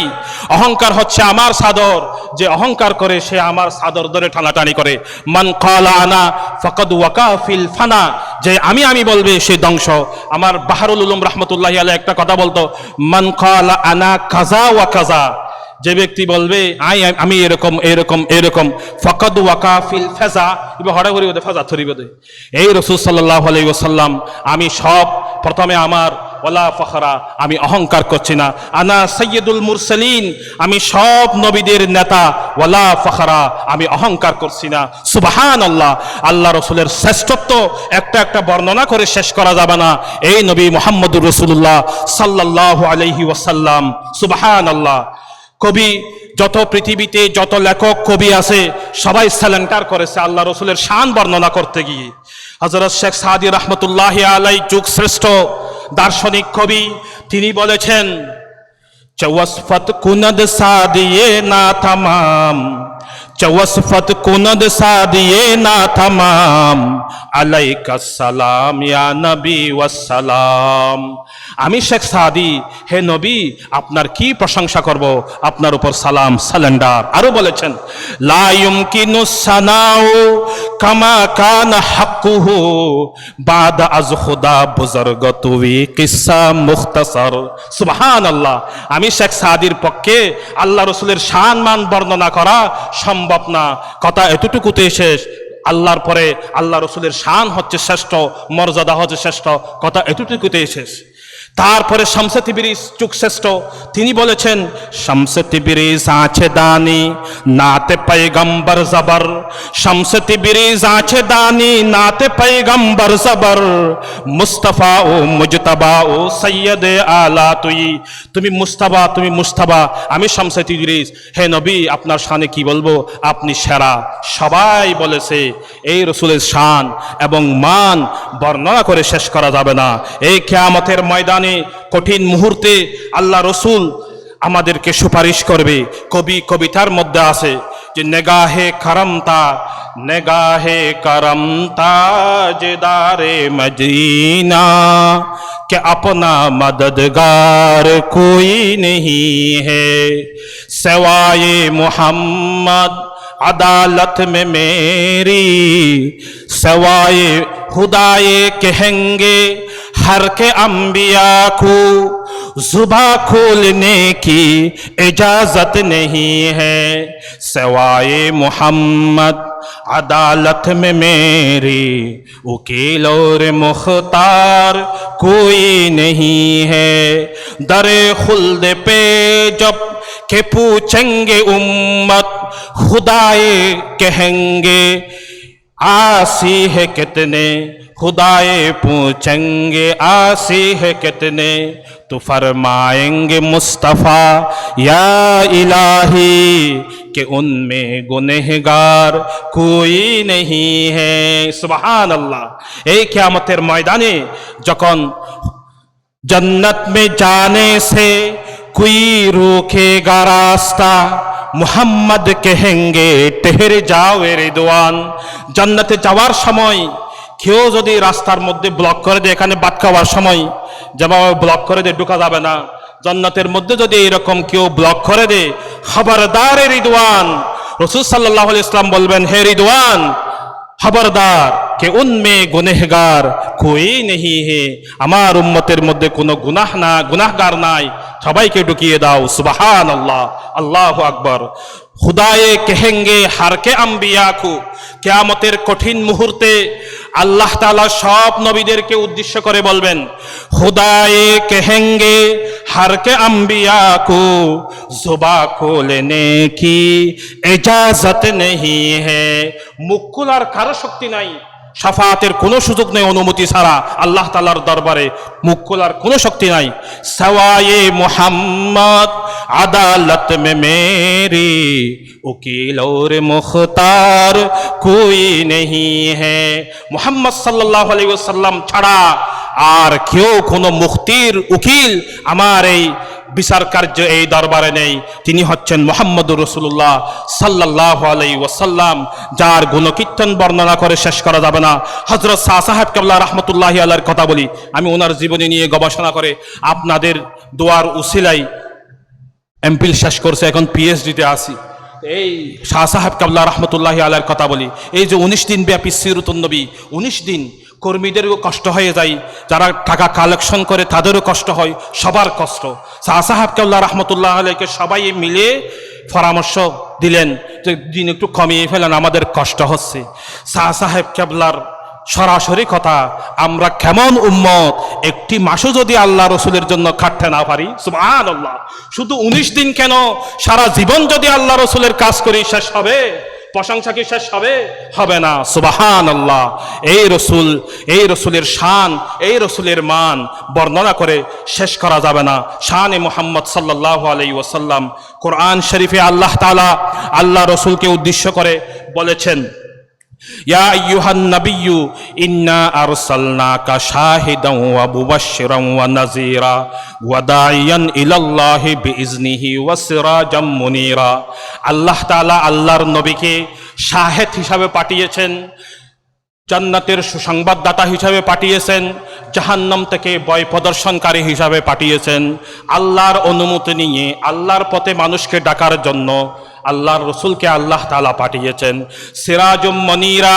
A: অহংকার হচ্ছে আমার চাদর, যে অহংকার করে সে আমার চাদর ধরে টানাটানি করে। মান ক্বালা আনা ফাকাদ ওয়াকা ফিল ফানা, যে আমি বলবে সে ধ্বংস। আমার বাহরুল উলুম রাহমাতুল্লাহি আলাইহি একটা কথা বলতো, মান ক্বালা আনা কাযা ওয়া কাযা, যে ব্যক্তি বলবে আমি এরকম এরকম এরকম, ফাকাদ ওয়াকা ফিল ফাজা, ইবা হড়াহড়ি ওদের ফাজা থরিব দে। এই রাসূল সাল্লাল্লাহু আলাইহি ওয়াসাল্লাম, আমি সব প্রথমে আমার ওয়ালা ফখরা, আমি অহংকার করছি না। আনা সাইয়্যিদুল মুরসালিন, আমি সব নবীদের নেতা। ওয়ালা ফখরা, আমি অহংকার করছি না। সুবহানাল্লাহ। আল্লাহ রাসূলের শ্রেষ্ঠত্ব একটা একটা বর্ণনা করে শেষ করা যাবে না। এই নবী মুহাম্মদুর রাসূলুল্লাহ সাল্লাল্লাহু আলাইহি ওয়াসাল্লাম। সুবহানাল্লাহ। কবি যত পৃথিবীতে যত লেখক কবি আছে সবাই স্যালেন্টার করেছে আল্লাহ রসুলের শান বর্ণনা করতে গিয়ে। হযরত শেখ সাদি রহমতুল্লাহি আলাইহি যুগ শ্রেষ্ঠ দার্শনিক কবি, তিনি বলেছেন, চওয়াসফত কুনদ সাদিয়ে না তামাম, চওয়াসফত কুনদ সাদিয়ে না তামাম, আলাইকা সালাম ইয়া নবী ওয়াসসালাম। আমি শেখ সাদি, হে নবী আপনার কি প্রশংসা করব, আপনার উপর সালাম সালেন্ডার। আরো বলেছেন, লা ইউমকিনু সানাউ কামা কানা হাক্কুহু বাদা আজ খুদা বুজুর্গতুই কিসসা মুখতাসার। সুবহানাল্লাহ। আমি শেখ সাদির পক্ষে আল্লাহ রসুলের শান মান বর্ণনা করা সম্ভব না, কথা এতটুকুতে শেষ। আল্লাহর পরে আল্লাহ রসুলের শান হচ্ছে শ্রেষ্ঠ, মর্যাদা হচ্ছে শ্রেষ্ঠ, কথা এতটুকুতে শেষ। তারপরে শামসে তিবরিজ যুগশ্রেষ্ঠ, তিনি বলেছেন শামসে তিবরিজ আছে দানি নাতে পয়গম্বর জবর, শামসে তিবরিজ আছে দানি নাতে পয়গম্বর জবর, মুস্তাফা ও মুজতবা ও সৈয়দ আলা তুই, তুমি মুস্তাফা, তুমি মুস্তাফা, আমি শামসে তিবরিজ, হে নবী আপনার শানে কি বলবো, আপনি সেরা। সবাই বলেছে এই রসুলের শান এবং মান বর্ণনা করে শেষ করা যাবে না। এই কিয়ামতের ময়দানে কঠিন মুহূর্তে আল্লাহ রসুল আমাদেরকে সুপারিশ করবে। কবি কবিতার মধ্যে আছে যে নেগাহে করমতা, নেগাহে করমতা জেদারে মদিনা কে আপনা মদদগার কোই নেহি হে, সেওয়ায়ে মুহাম্মদ अदालत में मेरी, सवाए खुदाए कहेंगे हर के अंबिया को, जुबा खोलने की इजाजत नहीं है, सवाए मोहम्मद अदालत में मेरी, वकील और मुख्तार कोई नहीं है, दरे खुल्द पे जब के पूछेंगे उम्मत, खुदाए कहेंगे आसी है कितने, खुदाए पूछेंगे आसी है कितने, तो फरमाएंगे मुस्तफ़ा या इलाही कि उनमें गुनहगार कोई नहीं है। सुबहान अल्लाह। এই কিয়ামতের ময়দানে যখন जन्नत में जाने से कोई रोकेगा रास्ता, मुहम्मद कहेंगे ठहर जाओ रिदवान, জান্নাতে যাওয়ার সময় কেউ যদি রাস্তার মধ্যে ব্লক করে দেয়, এখানে ভাত খাওয়ার সময় যেভাবে ব্লক করে দেয় ঢোকা যাবে না, জান্নাতের মধ্যে যদি এরকম কেউ ব্লক করে দেয়, খবরদার রিদওয়ান, রাসূল সাল্লাল্লাহু আলাইহি ওয়াসাল্লাম বলবেন হে রিদওয়ান খবরদার কে উনমে গুনেহগার কোই নেহি হে, আমার উম্মতের মধ্যে কোনো গুনাহগার নাই, সবাইকে ঢুকিয়ে দাও। সুবহানাল্লাহ, আল্লাহু আকবার। খুদায়ে কহেঙ্গে হার কে আম্বিয়া কো, কিয়ামতের কঠিন মুহূর্তে আল্লাহ তাআলা সব নবীদেরকে উদ্দেশ্য করে বলবেন খুদায়ে কহেঙ্গে হার কে আম্বিয়া কো, জুবা খোলনে কি ইজাজত নেহি হে, মুখ খোলার কারো শক্তি নাই, শাফাতের কোনো সুযোগ নেই অনুমতি ছাড়া, আল্লাহ তাআলার দরবারে মুখ খোলার কোনো শক্তি নাই। সওয়ায়ে মুহাম্মদ আদালত মে মেরি, উকিল और মুখতার কোই নেহি হে, মুহাম্মদ সাল্লাল্লাহু আলাইহি ওয়াসাল্লাম ছাড়া আর কেউ কোনো মুক্তির উকিল আমার এই বিচার কার্য এই দরবারে নেই। তিনি হচ্ছেন মুহাম্মদুর রাসূলুল্লাহ সাল্লাল্লাহু আলাইহি ওয়াসাল্লাম, যার গুণকীর্তন বর্ণনা করে শেষ করা যাবে না। হযরত শাহ সাহেব কেবলা রাহমাতুল্লাহি আলাইহির কথা বলি, আমি ওনার জীবনী নিয়ে গবেষণা করে আপনাদের দোয়ার উসিলাই এমপিল শেষ করছে, এখন পিএইচডিতে আছি। এই শাহ সাহেব কেবলা রাহমাতুল্লাহি আলাইহির কথা বলি, এই যে 19 দিন ব্যাপী সিরাতুন নবী, 19 দিন কর্মীদেরও কষ্ট হয়ে যায়, যারা টাকা কালেকশন করে তাদেরও কষ্ট হয়, সবার কষ্ট। শাহ সাহেব কেবলা রাহমাতুল্লাহ আলাইহিকে সবাই মিলে পরামর্শ দিলেন যে দিন একটু কমিয়ে ফেলেন, আমাদের কষ্ট হচ্ছে। শাহ সাহেব কেবলার সরাসরি কথা, আমরা কেমন উম্মত, একটি মাসও যদি আল্লাহ রসুলের জন্য খাটতে না পারি, সুবহানাল্লাহ, শুধু 19 দিন কেন, সারা জীবন যদি আল্লাহ রসুলের কাজ করি শেষ হবে? প্রশংসা কি শেষ হবে? হবে না। সুবহানাল্লাহ। এই রসুলের শান, এই রসুলের মান বর্ণনা করে শেষ করা যাবে না। শানে মুহাম্মদ সাল্লাল্লাহু আলাইহি ওয়াসাল্লাম, কোরআন শরীফে আল্লাহ তাআলা আল্লাহ রসুলকে উদ্দেশ্য করে বলেছেন ইয়া আইয়ুহান নাবিয়্যু ইন্না আরসালনাকা শাহিদান ওয়া মুবাশশিরান ওয়া নাযীরা ওয়া দাঈয়ান ইলাল্লাহি বিইজনিহি ওয়া সিরাজাম মুনীরা। আল্লাহ তাআলা আল্লাহর নবীকে শাহেদ হিসাবে পাঠিয়েছেন, জান্নাতের সুসংবাদদাতা হিসাবে পাঠিয়েছেন, জাহান্নাম থেকে ভয় প্রদর্শনকারী হিসাবে পাঠিয়েছেন। আল্লাহর অনুমতি নিয়ে আল্লাহর পথে মানুষকে ডাকার জন্য আল্লাহর রসুলকে আল্লাহ তাআলা পাঠিয়েছেন। সিরাজুম মনিরা,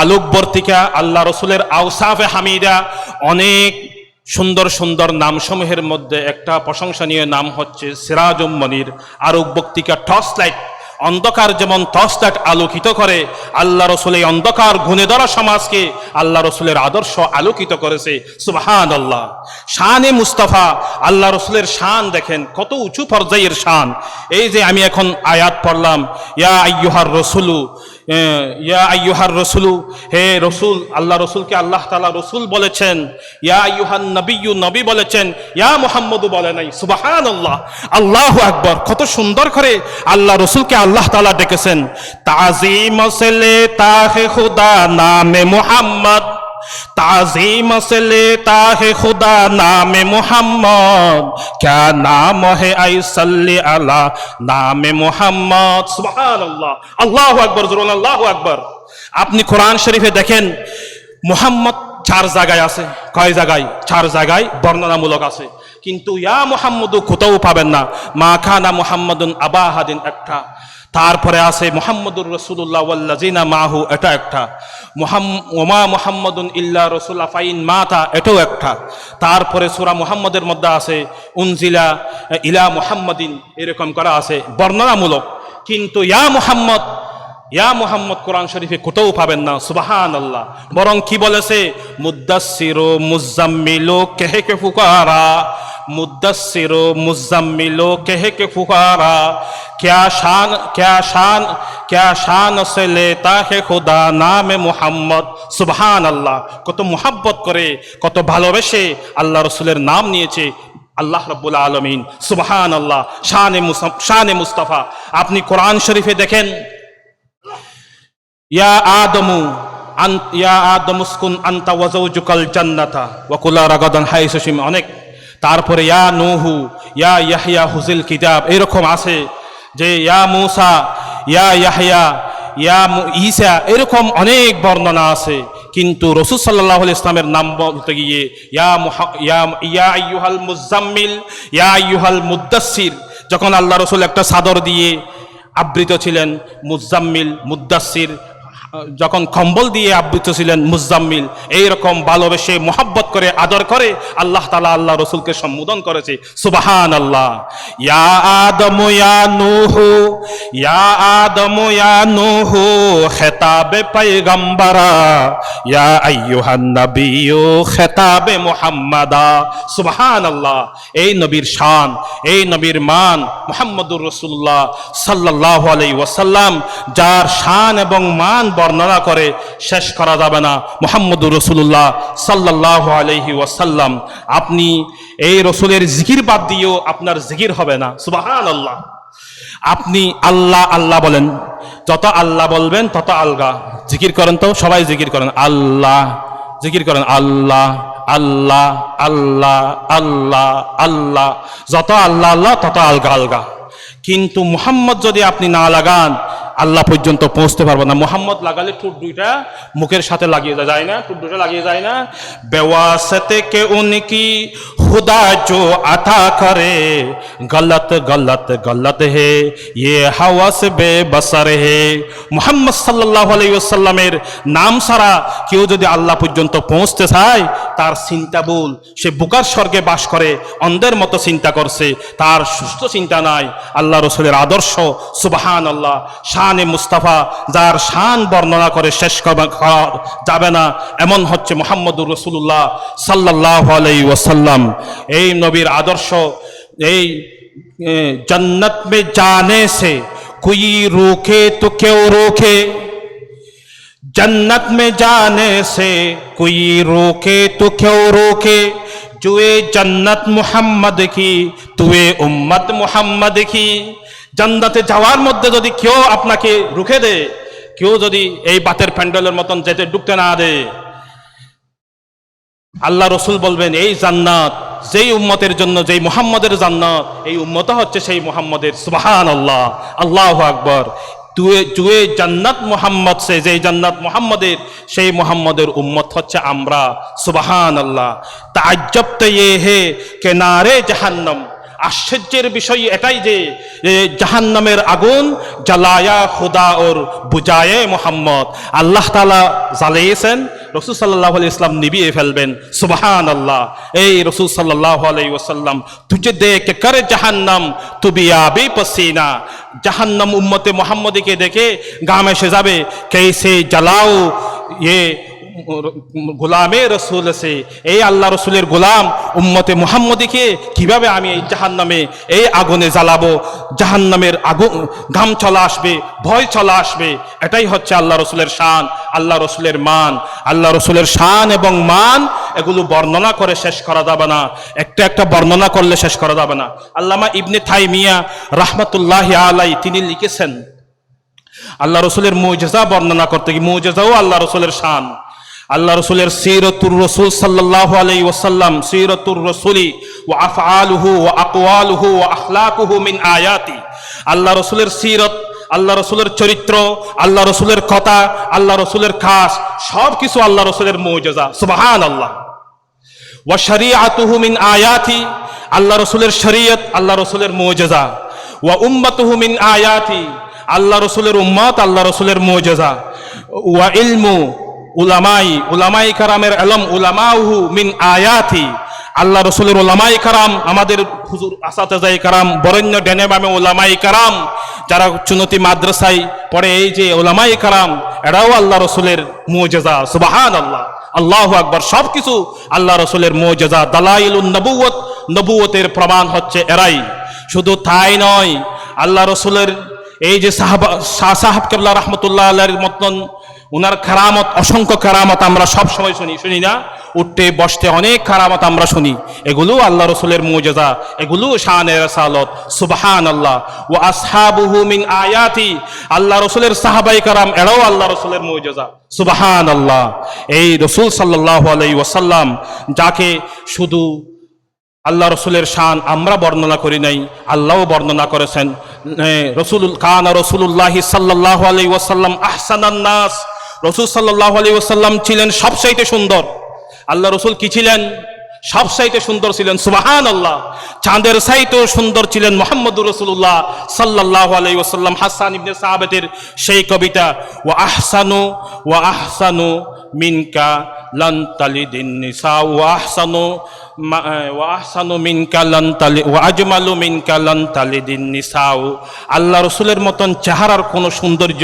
A: আলোকবর্তিকা। আল্লাহ রসুলের আওসাফে হামিদা, অনেক সুন্দর সুন্দর নামসমূহের মধ্যে একটা প্রশংসনীয় নাম হচ্ছে সিরাজুম মনির, আলোকবর্তিকা, টর্চ লাইট। অন্ধকার যেমন টর্চলাইট আলোকিত করে, আল্লাহ রসুল এই অন্ধকার গুণে ধরা সমাজকে আল্লাহ রসুলের আদর্শ আলোকিত করেছে। সুবহানাল্লাহ। শানে মুস্তাফা, আল্লাহ রসুলের শান দেখেন কত উঁচু পর্যায়ের শান। এই যে আমি এখন আয়াত পড়লাম, ইয়া আইয়ুহার রসুলু, ইয়া আইয়ুহার রসুলু, হে রসুল, আল্লাহ রসুলকে আল্লাহ তাআলা রসুল বলেছেন। ইয়া আইয়ুহান নবিয়্যু, নবী বলেছেন। ইয়া মুহাম্মদু বলে নাই। সুবহানাল্লাহ, আল্লাহু আকবার। কত সুন্দর করে আল্লাহ রসুলকে আল্লাহ তাআলা ডেকেছেন। তাজিম সে লেতা হে খুদা নামে মুহাম্মদ, ताज़ीम से लेता है खुदा नाम मुहम्मद, क्या नाम है ऐ सल्ली अला नाम मुहम्मद। सुबहानअल्लाह, अल्लाहु अकबर, जुरुन अल्लाहु अकबर। আপনি কোরআন শরীফে দেখেন মুহাম্মদ 4 জায়গায় আছে। কয় জায়গায়? 4 জায়গায় বর্ণনামূলক আছে, কিন্তু ইয়া মুহাম্মদু কোথাও পাবেন না। মা কানা মুহাম্মাদুন আবা আহাদিন একটা, তারপরে আছে মুহাম্মদুর রাসূলুল্লাহ ওয়াল্লাযিনা মাহু, এটা একটা। ওমা মুহাম্মাদুন ইল্লা রাসূলুল্লাহ ফাইন মাতা, এটাও একটা। তারপরে সূরা মুহাম্মদের মধ্যে আছে উনজিলা ইলা মুহাম্মাদিন, এরকম করা আছে বর্ণনামূলক। কিন্তু ইয়া মুহাম্মদ কোরআন শরীফে কোথাও পাবেন না। সুবহানাল্লাহ। বরং কি বলেছে? মুদ্দাসসিরু মুজাম্মিলু কেহে কে ফুকারা, मुद्दस्सिरो मुज़म्मिलो कह के फुकारा, क्या शान से लेता है खुदा नाम मुहम्मद। सुबहान अल्लाह। কত মুহাব্বত করে, কত ভালোবেসে আল্লাহ রসুলের নাম নিয়েছে আল্লাহ রাব্বুল আলামিন। সুবহান আল্লাহ। শানে মুস্তাফা। আপনি কোরআন শরীফে দেখেন, ইয়া আদমুসকুন আনতা ওয়া যাওজুকাল জান্নাতা ওয়া কুলা রাগাদান হাইসু শিম, অনেক। তারপরে ইয়া নূহু ইয়া ইয়াহইয়া হুজিল কিতাব, এরকম আছে যে ইয়া মূসা ইয়া ইয়াহইয়া ইয়া ঈসা, এরকম অনেক বর্ণনা আছে। কিন্তু রাসূল সাল্লাল্লাহু আলাইহি ইসলামের নাম বলতে গিয়ে ইয়া আইয়ুহাল মুজাম্মিল ইয়া আইয়ুহাল মুদ্দাসসির, যখন আল্লাহ রসুল একটা চাদর দিয়ে আবৃত ছিলেন মুজাম্মিল, মুদ্দাসসির যখন কম্বল দিয়ে আবৃত ছিলেন মুজাম্মিল, এইরকম ভালোবেসে মোহাব্বত করে আদর করে আল্লাহ তাআলা আল্লাহ রসুলকে সম্বোধন করেছে। সুবহানাল্লাহ। ইয়া আদমু ইয়া নূহু, ইয়া আদমু ইয়া নূহু খেতাবে পয়গম্বরা, ইয়া আইয়ুহান নবিয়্যু খেতাবে মুহাম্মাদা। সুবহানাল্লাহ। এই নবীর শান, এই নবীর মান মুহাম্মদুর রাসূলুল্লাহ সাল্লাল্লাহু আলাইহি ওয়াসাল্লাম, যার শান এবং মান বর্ণনা করে শেষ করা যাবে না। মুহাম্মদুর রাসূলুল্লাহ সাল্লাল্লাহু আলাইহি ওয়াসাল্লাম। আপনি এই রসুলের জিকির বাদ দিয়েও আপনার জিকির হবে না। সুবহানাল্লাহ। আপনি আল্লাহ আল্লাহ বলেন, যত আল্লাহ বলবেন তত আলগা। জিকির করেন তো, সবাই জিকির করেন আল্লাহ, জিকির করেন আল্লাহ আল্লাহ আল্লাহ আল্লাহ আল্লাহ, যত আল্লাহ আল্লাহ তত আলগা আলগা। কিন্তু মুহাম্মদ যদি আপনি না লাগান আল্লাহ পর্যন্ত পৌঁছতে পারবো না। মোহাম্মদ লাগালে ঠোঁট দুইটা মুখের সাথে লাগিয়ে যায় না, ঠোঁট দুইটা লাগিয়ে যায় না। বেওয়াসতে কে উনকি খুদা जो अता करे, गलत गलत गलत है ये हवस बेबसर है। মুহাম্মদ সাল্লাল্লাহু আলাইহি ওয়াসাল্লামের নাম ছাড়া কেউ যদি আল্লাহ পর্যন্ত পৌঁছতে চায়, তার চিন্তা ভুল। সে বুকার স্বর্গে বাস করে, অন্ধের মতো চিন্তা করছে, তার সুস্থ চিন্তা নাই। আল্লাহ রসুলের আদর্শ, সুবহানাল্লাহ। শানে মুস্তাফা, যার শান বর্ণনা করে শেষ করা যাবে না, এমন হচ্ছে মুহাম্মদুর রাসূলুল্লাহ সাল্লাল্লাহু আলাইহি ওয়াসাল্লাম। এই নবীর আদর্শ, এই जन्नत में जाने से कोई रोके तो क्यों रोके, जन्नत में जाने से कोई रोके तो क्यों रोके, जो ये जन्नत मुहम्मद की तुए उम्मत मुहम्मद की। জান্নাতে যাওয়ার মধ্যে যদি কেউ আপনাকে রুখে দেয়, কেউ যদি এই বাতের প্যান্ডেলের মতন যেতে ঢুকতে না দেয়, আল্লাহ রসুল বলবেন এই জান্নাত যেই উম্মতের জন্য, যেই মুহাম্মদের জান্নাত, এই উম্মত হচ্ছে সেই মুহাম্মদের। সুবহানাল্লাহ, আল্লাহু আকবার। তুয়ে জান্নাত মুহাম্মদ সে, যেই জান্নাত মুহাম্মদের, সেই মুহাম্মদের উম্মত হচ্ছে আমরা। সুবহানাল্লাহ। তাআজ্জব তো ये है कि नारे जहन्नम, আশ্চর্যের বিষয় এটাই যে জাহান্নামের আগুন জ্বালায়া খুদা ওর বুঝায়ে মোহাম্মদ, আল্লাহ তাআলা জ্বালিয়েছেন রসুল সাল্লাল্লাহু আলাইহি ওয়াসাল্লাম নিভিয়ে ফেলবেন। সুবহানাল্লাহ। এই রসুল সাল্লাল্লাহু আলাইহি ওয়াসাল্লাম তুঝে দেখ করে জাহান্নাম তুবিয়া বেপসিনা, জাহান্নাম উম্মতে মুহাম্মদীকে দেখে গাম এসে যাবে, कैसे জ্বালাও ये গোলামে রসুল আছে, এই আল্লাহ রসুলের গোলাম উম্মতে মুহাম্মদীকে কিভাবে আমি এই জাহান্নামে এই আগুনে জ্বালাবো, জাহান্নামের আগুন ঘাম চলা আসবে, ভয় চলা আসবে। এটাই হচ্ছে আল্লাহ রসুলের শান, আল্লাহ রসুলের মান। আল্লাহ রসুলের শান এবং মান এগুলো বর্ণনা করে শেষ করা যাবে না, একটা একটা বর্ণনা করলে শেষ করা যাবে না। আল্লামা ইবনে তাইমিয়া রাহমাতুল্লাহি আলাইহি তিনি লিখেছেন আল্লাহ রসুলের মুজিজা বর্ণনা করতে গিয়ে, মুজিজাও আল্লাহ রসুলের শান। আল্লাহ রসুলের সিরতুর রসুল সাল্লাল্লাহু আলাইহি ওয়াসাল্লাম, সিরতুর রসুলি ওয়া আফআলুহু ওয়া আকওয়ালুহু ওয়া আখলাকুহু মিন আয়াতি। আল্লাহ রসুলের সিরত, আল্লাহ রসুলের চরিত্র, আল্লাহ রসুলের কথা, আল্লাহ রসুলের খাস সব কিছু আল্লাহ রসুলের মুজিজা। সুবহানাল্লাহ। ওয়া শরিআতুহু মিন আয়াতি, আল্লাহ রসুলের শরীয়ত আল্লাহ রসুলের মুজিজা। ওয়া উম্মাতুহু মিন আয়াতি, আল্লাহ রসুলের উম্মত আল্লাহ রসুলের মুজিজা। ওয়া ইলমু উলামাই, উলামাই কারামের ইলম উলামাউহু মিন আয়াতি, আল্লাহ রসুলের উলামাই কারাম আমাদের হুজুর আসাতেজায়ে কারাম বরেণ্য ডেনে বামে উলামাই কারাম যারা চুনতি মাদ্রাসায় পড়ে, এই যে উলামাই কারাম এরাও আল্লাহ রসুলের মুজিজা। সুবহানাল্লাহ, আল্লাহু আকবার। সব কিছু আল্লাহ রসুলের মুজিজা, দালাইলুন নবুয়ত, নবুয়তের প্রমাণ হচ্ছে এরাই। শুধু তাই নয়, আল্লাহ রসুলের এই যে শাহ সাহেব কেবলা রহমতুল্লাহ আলাইহির মতন উনার কারামত, অসংখ্য কারামত আমরা সব সময় শুনি না, উঠতে বসতে অনেক কারামত আমরা শুনি, এগুলো আল্লাহ রসুলের মুজিজা, এগুলো শানে রাসালত। সুবহানাল্লাহ। ওয়া আসহাবুহু মিন আয়াতি, আল্লাহ রসুলের সাহাবায়ে কারাম এরাও আল্লাহ রসুলের মুজিজা। সুবহানাল্লাহ। এই রসুল সাল্লাল্লাহু আলাইহি ওয়াসাল্লাম যাকে শুধু আল্লাহ রসুলের শান আমরা বর্ণনা করি নাই, আল্লাহও বর্ণনা করেছেন। রসুল কানা রসুলুল্লাহি সাল্লাল্লাহু আলাইহি ওয়াসাল্লাম আহসানান নাস, রসুল সাল্লাল্লাহু আলাইহি ওয়াসাল্লাম ছিলেন সবচাইতে সুন্দর। আল্লাহ রসুল কি ছিলেন? সবচাইতে সুন্দর ছিলেন। সুবহানাল্লাহ। চাঁদের চাইতেও সুন্দর ছিলেন মুহাম্মদুর রাসূলুল্লাহ সাল্লাল্লাহু আলাইহি ওয়াসাল্লাম। হাসান ইবনে সাবিতের সেই কবিতা, ওয়া আহসানু মিনকা লান তালিদিন নিসা ওয়া আহসানু মিনকা লান তালি ওয়া আজমালু মিনকা লান তালিদিন নিসা। আল্লাহ রসুলের মতন চেহারার কোনো সৌন্দর্য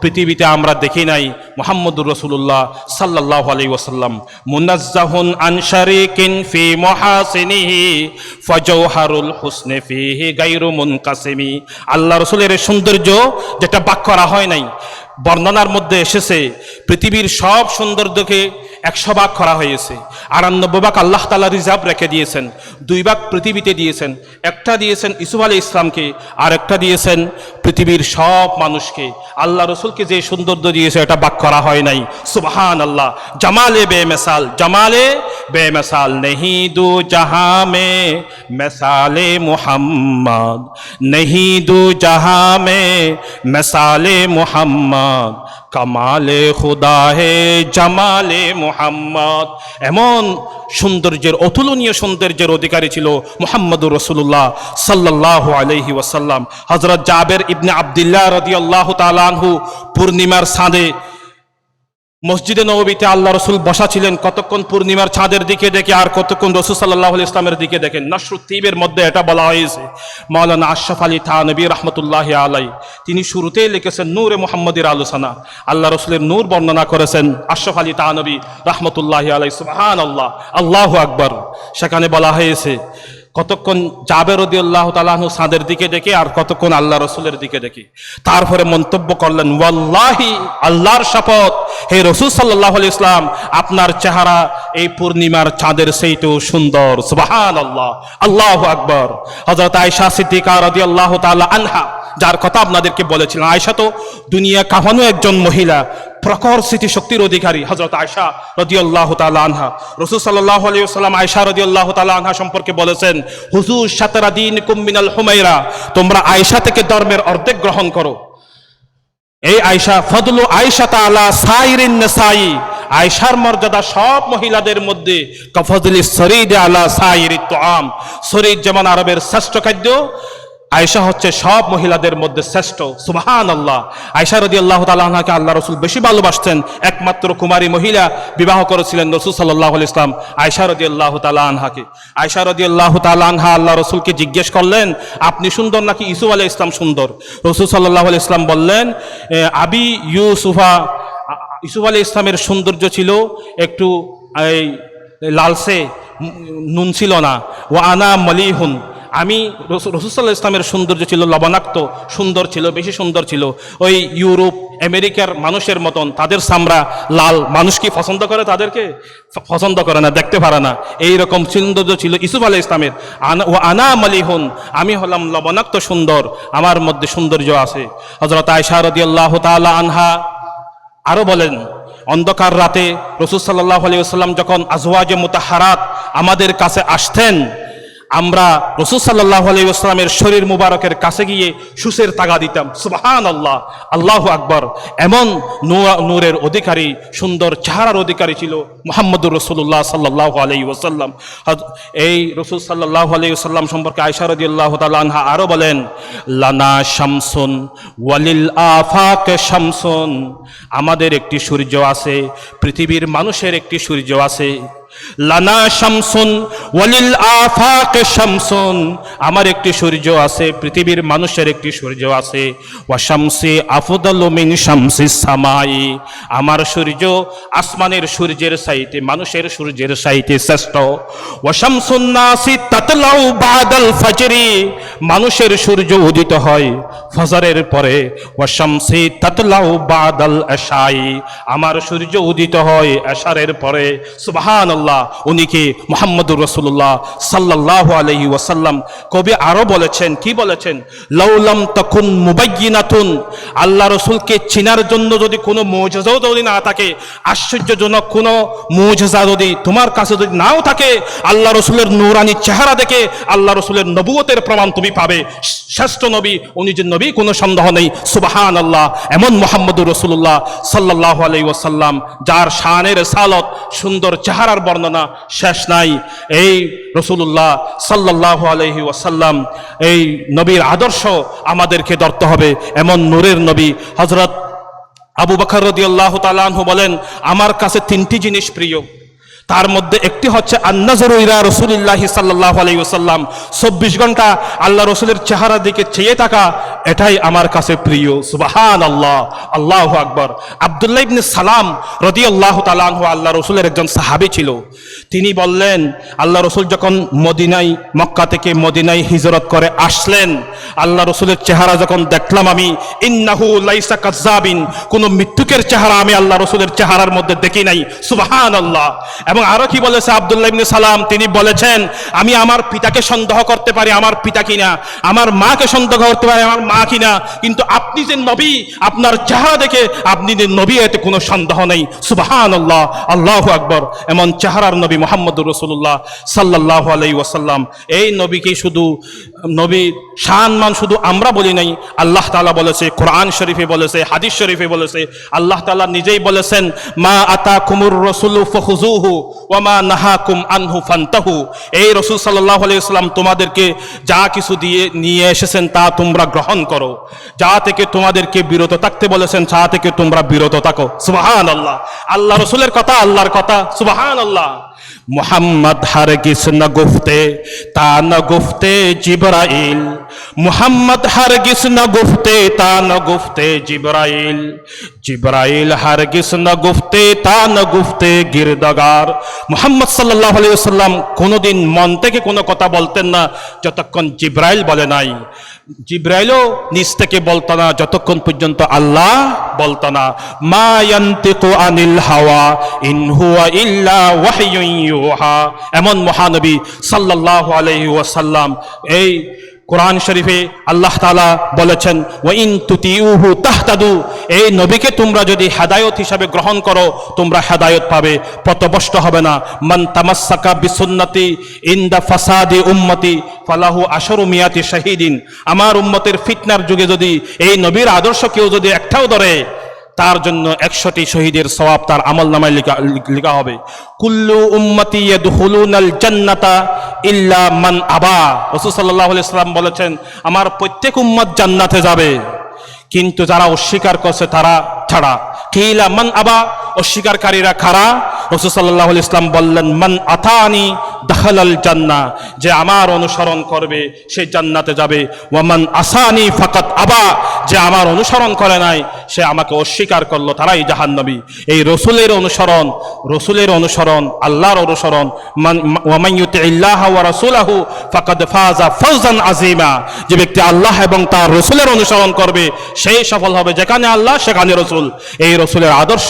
A: পৃথিবীতে আমরা দেখি নাই। মুহাম্মদুর রাসূলুল্লাহ সাল্লাল্লাহু আলাইহি ওয়াসাল্লাম মুনাজ্জাহুন আন শারিকিন ফি মুহাসিনিহি ফাজাওহারুল হুসনি ফিহি গায়রু মুনকাসিমি। আল্লাহ রসুলের সৌন্দর্য যেটা বাক করা হয় নাই, বর্ণনার মধ্যে এসেছে পৃথিবীর সব সৌন্দর্যকে 100 ভাগ করা হয়েছে, 98 ভাগ আল্লাহ তাআলা রিজার্ভ রেখে দিয়েছেন, 2 ভাগ পৃথিবীতে দিয়েছেন, একটা দিয়েছেন ইসুফ আলাইহিস সালামকে, আর একটা দিয়েছেন পৃথিবীর সব মানুষকে। আল্লাহ রসুলকে যে সৌন্দর্য দিয়েছে এটা ভাগ করা হয় নাই। সুবহানাল্লাহ। জামালে বেমিসাল, জামালে বেমিসাল নেহি দু জাহাঁ মে মিসালে মুহাম্মদ, নেহি দু জাহাঁ মে মিসালে মুহাম্মদ, কামালে খুদা হে জামালে মুহাম্মদ। এমন সৌন্দর্যের, অতুলনীয় সৌন্দর্যের অধিকারী ছিল মুহাম্মদুর রাসূলুল্লাহ সাল্লাল্লাহু আলাইহি ওয়াসাল্লাম। হযরত জাবের ইবনে আব্দুল্লাহ রাদিয়াল্লাহু তাআলা আনহু পূর্ণিমার চাঁদে মসজিদে নববীতে আল্লাহ রসুল বসা ছিলেন, কতক্ষণ পূর্ণিমার চাঁদের দিকে দেখে আর কতক্ষণ রসুল সাল্লাল্লাহু আলাইহি ইসলামের দিকে দেখেন। নশরুত তিবের মধ্যে এটা বলা হয়েছে। মাওলানা আশরাফ আলী থানভী রহমতুল্লাহি আলাইহি তিনি শুরুতেই লিখেছেন নূরে মুহাম্মদের আলোচনা, আল্লাহ রসুলের নূর বর্ণনা করেছেন আশরাফ আলী থানভী রহমতুল্লাহি আলাইহি। সুবহানাল্লাহ, আল্লাহু আকবার। সেখানে বলা হয়েছে কতক্ষণ জাবের রাদিয়াল্লাহু তাআলা আনহু চাঁদের দিকে দেখে আর কতক্ষণ আল্লাহ রসুলের দিকে দেখে। তারপরে মন্তব্য করলেন, ওয়াল্লাহি, আল্লাহর শপথ, হে রসুল সাল্লাল্লাহু আলাইহি ইসলাম আপনার চেহারা এই পূর্ণিমার চাঁদের চাইতেও সুন্দর। সুবহানাল্লাহ, আল্লাহু আকবার। হযরত আয়েশা সিদ্দিকা রাদিয়াল্লাহু তাআলা আনহা, যার কথা আপনাদেরকে বলেছিলাম, আয়েশা তো দুনিয়া কাঁপানো একজন মহিলা, প্রখর স্মৃতিশক্তির অধিকারী। হযরত আয়েশা রাদিয়াল্লাহু তাআলা আনহা, রাসূল সাল্লাল্লাহু আলাইহি ওয়াসাল্লাম আয়েশা রাদিয়াল্লাহু তাআলা আনহা সম্পর্কে বলেছেন, হুজুর শাতরা দীনকুম মিনাল হুমায়রা, তোমরা আয়েশা থেকে ধর্মের অর্ধেক গ্রহণ করো। এই আয়েশা, ফদলু আয়েশা তাআলা সাইরিন নিসাই, আয়েশার মর্যাদা সব মহিলাদের মধ্যে কফজলি সরিদ আলা সাইরিত তুআম, সরিদ যেমন আরবের শ্রেষ্ঠ খাদ্য, আয়েশা হচ্ছে সব মহিলাদের মধ্যে শ্রেষ্ঠ। সুবহানাল্লাহ। আয়েশা রাদিয়াল্লাহু তাআলা আনহাকে আল্লাহ রাসূল বেশি ভালোবাসতেন। একমাত্র কুমারী মহিলা বিবাহ করেছিলেন রাসূল সাল্লাল্লাহু আলাইহি ওয়াসাল্লাম আয়েশা রাদিয়াল্লাহু তাআলা আনহাকে। আয়েশা রাদিয়াল্লাহু তাআলা আনহা আল্লাহ রাসূলকে জিজ্ঞেস করলেন, আপনি সুন্দর নাকি ইউসুফ আলাইহিস সালাম সুন্দর? রাসূল সাল্লাল্লাহু আলাইহি ওয়াসাল্লাম বললেন, আবি ইউসুফা, ইউসুফ আলাইহিস সালামের সৌন্দর্য ছিল একটু এই লালসে, নুন ছিল না। ওয়া আনা মালিহুন, আমি রাসূল সাল্লাল্লাহু আলাইহি ওয়াসাল্লামের সৌন্দর্য ছিল লবণাক্ত, সুন্দর ছিল, বেশি সুন্দর ছিল। ওই ইউরোপ আমেরিকার মানুষের মতন, তাদের চামড়া লাল, মানুষ কি পছন্দ করে? তাদেরকে পছন্দ করে না, দেখতে পারে না। এইরকম সৌন্দর্য ছিল ইউসুফ আলাইহিস সালামের। ও আনা মালিহুন, আমি হলাম লবণাক্ত সুন্দর, আমার মধ্যে সৌন্দর্য আছে। হযরত আয়েশা রাদিয়াল্লাহু তাআলা আনহা আরো বলেন, অন্ধকার রাতে রাসূল সাল্লাল্লাহু আলাইহি ওয়াসাল্লাম যখন আজওয়াজে মুতাহহারাত আমাদের কাছে আসতেন, আমরা রাসূল সাল্লাল্লাহু আলাইহি ওয়াসাল্লামের শরীর মুবারকের কাছে গিয়ে সুসের তাগা দিতাম। সুবহানাল্লাহ, আল্লাহু আকবার। এমন নূরের অধিকারী, সুন্দর চেহারার অধিকারী ছিল মুহাম্মদুর রাসূলুল্লাহ সাল্লাল্লাহু আলাইহি ওয়াসাল্লাম। এই রাসূল সাল্লাল্লাহু আলাইহি ওয়াসাল্লাম সম্পর্কে আয়েশা রাদিয়াল্লাহু তাআলা আনহা আরো বলেন, লানা শামসুন ওয়ালিল আফাক শামসুন, আমাদের একটি সূর্য আছে, পৃথিবীর মানুষের একটি সূর্য আছে। লানা শামসুন ওয়ালিল আফাক শামসুন, আমার একটি সূর্য আছে, পৃথিবীর মানুষের একটি সূর্য আছে। ওয়া শামসি আফদালু মিন শামসিস সামাই, আমার সূর্য আসমানের সূর্যের চাইতে, মানুষের সূর্যের চাইতে শ্রেষ্ঠ। ওয়া শামসুন নাসি তাতলাউ বাদাল ফজরি, মানুষের সূর্য উদিত হয় ফজরের পরে। ওয়া শামসি তাতলাউ বাদাল আশাই, আমার সূর্য উদিত হয় আশারের পরে। সুবহানাল্লাহ। উনি কি? মুহাম্মদুর রাসূলুল্লাহ সাল্লাল্লাহু আলাইহি ওয়াসাল্লাম। কবি আরো বলেছেন, কি বলেছেন? লাউলাম তাকুন মুবায়্যিনাতুন, আল্লাহ রাসূলকে চিনার জন্য যদি কোনো মুজিজাও যদি না থাকে, আশ্চর্যজনক কোনো মুজিজা যদি তোমার কাছে যদি নাও থাকে, আল্লাহ রাসূলের নূরানি চেহারা দেখে আল্লাহ রাসূলের নবুয়তের প্রমাণ তুমি পাবে। শ্রেষ্ঠ নবী উনি যে নবী, কোনো সন্দেহ নেই। সুবহানাল্লাহ। এমন মুহাম্মদুর রাসূলুল্লাহ সাল্লাল্লাহু আলাইহি ওয়াসাল্লাম, যার শানের সালত, সুন্দর চেহারার বর্ণনা শেষ নাই। এই রাসূলুল্লাহ সাল্লাল্লাহু আলাইহি ওয়াসাল্লাম, এই নবীর আদর্শ আমাদেরকে ধরতে হবে। এমন নূরের নবী হযরত আবু বকর রাদিয়াল্লাহু তাআলা আনহু বলেন, আমার কাছে তিনটি জিনিস প্রিয়, তার মধ্যে একটি হচ্ছে আন-নাযরু ইলা রাসূলিল্লাহি সাল্লাল্লাহু আলাইহি ওয়াসাল্লাম, 24 ঘন্টা আল্লাহ রাসূলের চেহারার দিকে চেয়ে থাকা, এটাই আমার কাছে প্রিয়। সুবহানাল্লাহ, আল্লাহু আকবার। আব্দুল্লাহ ইবনে সালাম রাদিয়াল্লাহু তাআলা আনহু আল্লাহ রাসূলের একজন সাহাবী ছিল। তিনি বললেন, আল্লাহ রাসূল যখন মদিনায়, মক্কা থেকে মদিনায় হিজরত করে আসলেন, আল্লাহ রাসূলের চেহারা যখন দেখলাম আমি, ইন্নাহু লাইসা কাযাবিন, কোন মৃত্যুকের চেহারা আমি আল্লাহ রাসূলের চেহারার মধ্যে দেখি নাই। সুবহানাল্লাহ। এবং আরো কি বলেছে আব্দুল্লাহ ইবনে সালাম? তিনি বলেছেন, আমি আমার পিতাকে সন্দেহ করতে পারি আমার পিতা কিনা, আমার মাকে সন্দেহ করতে পারি আমার মা কিনা, কিন্তু আপনি যে নবী, আপনার চেহারা দেখে আপনি যে নবী, এতে কোনো সন্দেহ নেই। সুবহানাল্লাহ, আল্লাহু আকবার। এমন চেহারার নবী মুহাম্মদুর রাসূলুল্লাহ সাল্লাল্লাহু আলাইহি ওয়াসাল্লাম। এই নবীকে শুধু নবী সম্মান শুধু আমরা বলি নাই, আল্লাহ তাআলা বলেছে, কোরআন শরীফে বলেছে, হাদিস শরীফে বলেছে। আল্লাহ তাআলা নিজেই বলেছেন, মা আতাকুমুর রাসূলু ফাখুযুহু ওয়া মা নাহাকুম আনহু ফান্তাহু। এই রাসূল সাল্লাল্লাহু আলাইহি ওয়াসাল্লাম তোমাদেরকে যা কিছু দিয়ে নিয়ে এসেছেন তা তোমরা গ্রহণ করো, যা থেকে তোমাদেরকে বিরত থাকতে বলেছেন তা থেকে তোমরা বিরত থাকো। সুবহানাল্লাহ। আল্লাহ রাসূলের কথা আল্লাহর কথা। সুবহানাল্লাহ। মুহাম্মদ হারগিজ না গুফতে তা না গুফতে জিবরাইল, মুহাম্মদ হারগিজ না গুফতে তা না গুফতে জিবরাইল, জিবরাইল হারগিজ না গুফতে তা না গুফতে গিরদাগার। মুহাম্মদ সাল্লাল্লাহু আলাইহি ওয়াসাল্লাম কোনোদিন মন থেকে কোনো কথা বলতেন না যতক্ষণ জিবরাইল বলে নাই। জিবরাইলও নিজ থেকে বলতো না যতক্ষণ পর্যন্ত আল্লাহ বলতো না। মা ইয়ান্তিকু আনিল হাওয়া ইন হুয়া ইল্লা ওয়াহয়ুন ইউহা। এমন মহানবী সাল্লাল্লাহু আলাইহি ওয়াসাল্লাম। এই কোরআন শরীফে আল্লাহ তাআলা বলেছেন, ওয়া ইন তুতিউহু তাহতাদু, এই নবীকে তোমরা যদি হেদায়েত হিসাবে গ্রহণ করো তোমরা হেদায়েত পাবে, পথভ্রষ্ট হবে না। মান তামাসসাকা বিসুন্নতি ইনদা ফাসাদি উম্মতি ফালাহু আশরু মিয়াতি শাহীদিন। আমার উম্মতের ফিতনার যুগে যদি এই নবীর আদর্শ কেউ যদি একটাও ধরে, তার জন্য 100টি শহীদের সওয়াব তার আমলনামায় লেখা হবে। কুল্লু উম্মতি ইয়াদখুলুনাল জান্নাতা ইল্লা মান আবা, রাসূল সাল্লাল্লাহু আলাইহি ওয়াসাল্লাম বলেছেন আমার প্রত্যেক উম্মত জান্নাতে যাবে, কিন্তু যারা অস্বীকার করছে তারা ছাড়া। কিলা মান আবা, অস্বীকারীরা কারা? রাসূল সাল্লাল্লাহু আলাইহি ওয়াসাল্লাম বললেন মান আতানি দাখালাল জান্নাহ, যে আমার অনুসরণ করবে সে জান্নাতে যাবে। ওয়া মান আসানি ফাকাত আবা, যে আমার অনুসরণ করে নাই সে আমাকে অস্বীকার করলো, তারাই জাহান্নামী। এই রসুলের অনুসরণ আল্লাহর অনুসরণ। ওয়া মান ইউতিল্লাহ ওয়া রাসূলাহু ফাকাদ ফাযা ফাওজান আযীমা, যে ব্যক্তি আল্লাহ এবং তার রসুলের অনুসরণ করবে সেই সফল হবে। যেখানে আল্লাহ সেখানে রসুল। এই রসুলের আদর্শ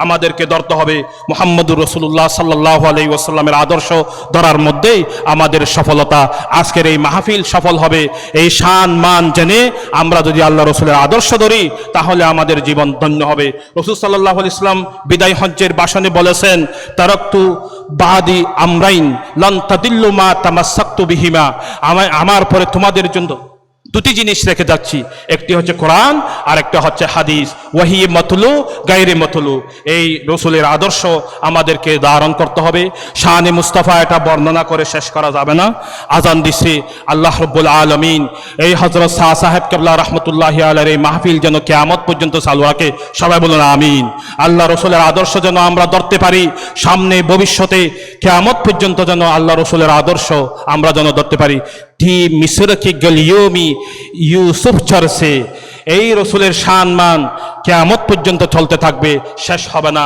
A: আমাদেরকে ধরতে হবে। মুহাম্মদুর রাসূলুল্লাহ সাল্লাল্লাহু আলাইহি ওয়াসাল্লামের আদর্শ ধরার মধ্যেই আমাদের সফলতা। আজকের এই মাহফিল সফল হবে এই শান মান জেনে আমরা যদি আল্লাহ রসুলের আদর্শ ধরি তাহলে আমাদের জীবন ধন্য হবে। রাসূল সাল্লাল্লাহু আলাইহি ওয়াসাল্লাম বিদায় হজ্জের ভাষণে বলেছেন তারাকতু বাদি আমরাইন লান তাদিল্লু মা তামাসসাকতু বিহিমা, আমার পরে তোমাদের জন্য দুটি জিনিস রেখে যাচ্ছি, একটি হচ্ছে কোরআন আর একটা হচ্ছে হাদিস। ওয়াহি মতলু গায়রে মতলু, এই রসুলের আদর্শ আমাদেরকে ধারণ করতে হবে। শানে মুস্তাফা এটা বর্ণনা করে শেষ করা যাবে না। আজান দিছে আল্লাহ রাব্বুল আলামিন এই হযরত শাহ সাহেব কেবলা রাহমাতুল্লাহি আলাইহির এই মাহফিল যেন কিয়ামত পর্যন্ত চালু রাখে। সবাই বলুন আমিন। আল্লাহ রসুলের আদর্শ যেন আমরা ধরতে পারি, সামনে ভবিষ্যতে কিয়ামত পর্যন্ত যেন আল্লাহ রসুলের আদর্শ আমরা যেন ধরতে পারি। টি মিসর কি গলিয়োমি ইউসুফ চরসে, এই রসুলের শান মান কিয়ামত পর্যন্ত চলতে থাকবে, শেষ হবে না।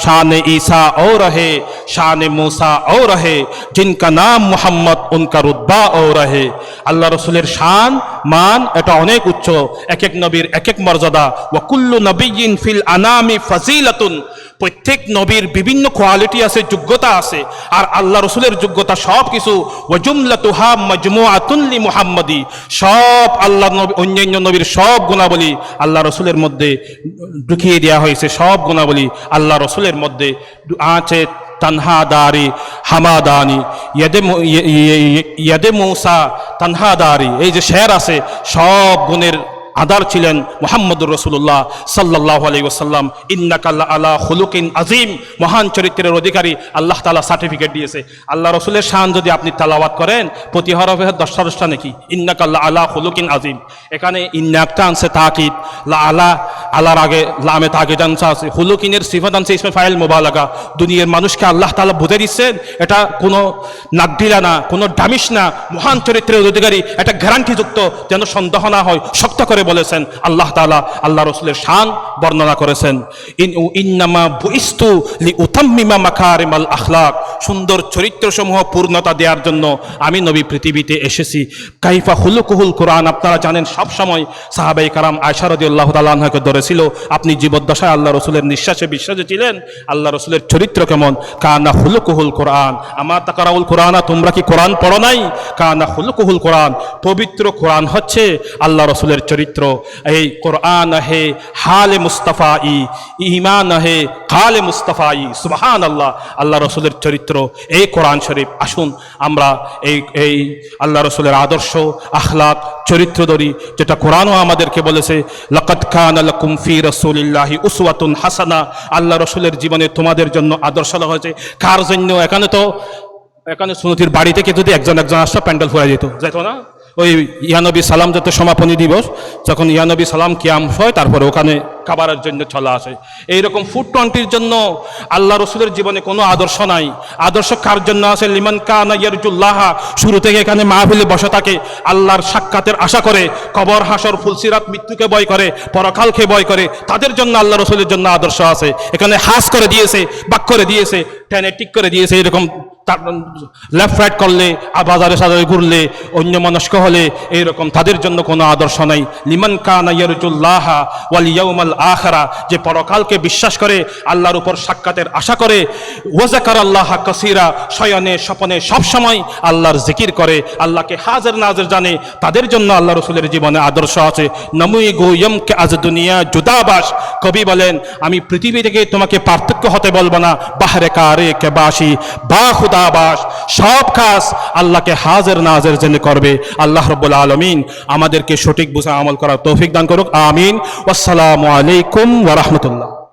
A: শানে ঈসা ও রহে, শানে मूसा ও রহে, জিনকা নাম মুহাম্মদ উনকা রুতবা ও রহে। আল্লাহ রসুলের শান মান এটা অনেক উচ্চ, এক এক নবীর এক এক মর্যাদা। ওয়া কুল্লু নবিয়্যিন ফিল আনামি ফাজিলাতুন, প্রত্যেক নবীর বিভিন্ন কোয়ালিটি আছে, যোগ্যতা আছে, আর আল্লাহ রসুলের যোগ্যতা সব কিছু। ওয়া জুমলাতুহা মাজমুআতুন লি মুহাম্মাদি, সব আল্লাহ নবী অন্যান্য নবীর সব গুণাবলী আল্লাহ রসুলের মধ্যে ঢুকিয়ে দেওয়া হয়েছে। সব গুণাবলী আল্লাহ রসুলের মধ্যে আছে। তানহাদারি হামাদানি ইয়াদে মূসা তানহাদারি, এই যে শের আছে সব গুণের আদার ছিলেন মুহাম্মদুর রাসূলুল্লাহ সাল্লাল্লাহু আলাইহি ওয়াসাল্লাম। ইন্নাকা আলা খুলুকিন আযীম, মহান চরিত্রের অধিকারী আল্লাহ তাআলা সার্টিফিকেট দিয়েছে। আল্লাহ রাসূলের শান যদি আপনি তেলাওয়াত করেন প্রতি হরফে 10টা নাকি ইন্নাকা আলা খুলুকিন আযীম, এখানে ইন্নাকটা আনছে তাকিদ, লা আলা আলার আগে লামে তাকিদ আনছে আছে, খুলুকিনের সিফাত আনছে ইসমে ফাইল মুবালাগা। দুনিয়ার মানুষকে আল্লাহ তাআলা বুঝে দিচ্ছেন এটা কোনো নাকডিলা না, কোনো ডামিশ না, মহান চরিত্রের অধিকারী, এটা গ্যারান্টিযুক্ত, যেন সন্দেহ না হয়। শক্ত করে বলেছেন আল্লাহ তাআলা আল্লাহ রসুলের শান বর্ণনা করেছেন। ইন্নামা বুইস্তু লিউতাম্মিমা মাকারিমাল আখলাক, সুন্দর চরিত্রসমূহ পূর্ণতা দেওয়ার জন্য আমি নবী পৃথিবীতে এসেছি। কাইফা খুলুকুহুল কোরআন, আপনারা জানেন সব সময় সাহাবায়ে কারাম আয়েশা রাদিয়াল্লাহু তাআলা আনহাকে ধরেছিল, আপনি জীবদ্দশায় আল্লাহ রসুলের নিঃশ্বাসে বিশ্বাসে ছিলেন, আল্লাহ রসুলের চরিত্র কেমন? কানা খুলুকুহুল কোরআন, আমার তাকারাউল কোরআনা, তোমরা কি কোরআন পড়ো নাই? কানা খুলুকুহুল কোরআন, পবিত্র কোরআন হচ্ছে আল্লাহ রসুলের চরিত্র। এই কোরআন হে হালে মুস্তাফাই, ঈমান হে কালে মুস্তাফাই, সুবহানাল্লাহ। আল্লাহ রসুলের চরিত্র এই কোরআন শরীফ। আসুন আমরা এই আল্লাহ রসুলের আদর্শ আখলাক চরিত্র ধরি, যেটা কোরআনও আমাদেরকে বলেছে লাকাদ কানা লাকুম ফি রাসূলিল্লাহি উসওয়াতুন হাসানা, আল্লাহ রসুলের জীবনে তোমাদের জন্য আদর্শ হয়েছে। কার জন্য? এখানে সুনতির বাড়ি থেকে যদি একজন আসতো প্যান্ডেল ফুরাই যেত না? ওই ইয়ানবী সালাম যত সমাপনী দিবস, যখন ইয়ানবী সালাম কিয়াম হয় তারপরে ওখানে খাবারের জন্য চলা আসে। এইরকম ফুড 20-র জন্য আল্লাহ রসুলের জীবনে কোনো আদর্শ নাই। আদর্শ কার জন্য আছে? লিমান কানা ইয়ারজুল্লাহ, শুরু থেকে এখানে মাহফিলে বসে থাকে, আল্লাহর সাক্ষাতের আশা করে, কবর হাসর ফুলসিরাত মৃত্যুকে ভয় করে, পরকালকে ভয় করে, তাদের জন্য আল্লাহ রসুলের জন্য আদর্শ আছে। এখানে হাস করে দিয়েছে, বাক করে দিয়েছে, টেনে টিক করে দিয়েছে। এরকম লেফট রাইট করলে, বাজারে সাজারে ঘুরলে, অন্য মনস্ক হলে, এইরকম তাদের জন্য কোনো আদর্শ নাই। লিমান কানা ইয়ারজুল্লাহ ওয়াল ইয়াউমাল আখিরা, যে পরকালকে বিশ্বাস করে, আল্লাহর উপর সাক্ষাতের আশা করে, ওয়া যাকারাল্লাহ কাসীরা, শয়নে স্বপনে সব সময় আল্লাহর জিকির করে, আল্লাহকে হাজির নাজির জানে, তাদের জন্য আল্লাহ রসুলের জীবনে আদর্শ আছে। নমুই গোয়ম কে আজ দুনিয়া জুদাবাস, কবি বলেন আমি পৃথিবী থেকে তোমাকে পার্থক্য হতে বলবো না, বাহরে কারে কে বাসি বা খুদা
B: চিন্তাবাস সব কাজ আল্লাহকে হাজির নাজির জেনে করবে। আল্লাহ রাব্বুল আলামিন আমাদেরকে সঠিক বুঝে আমল করার তৌফিক দান করুক, আমিন। আসসালামু আলাইকুম ওয়া রাহমাতুল্লাহ।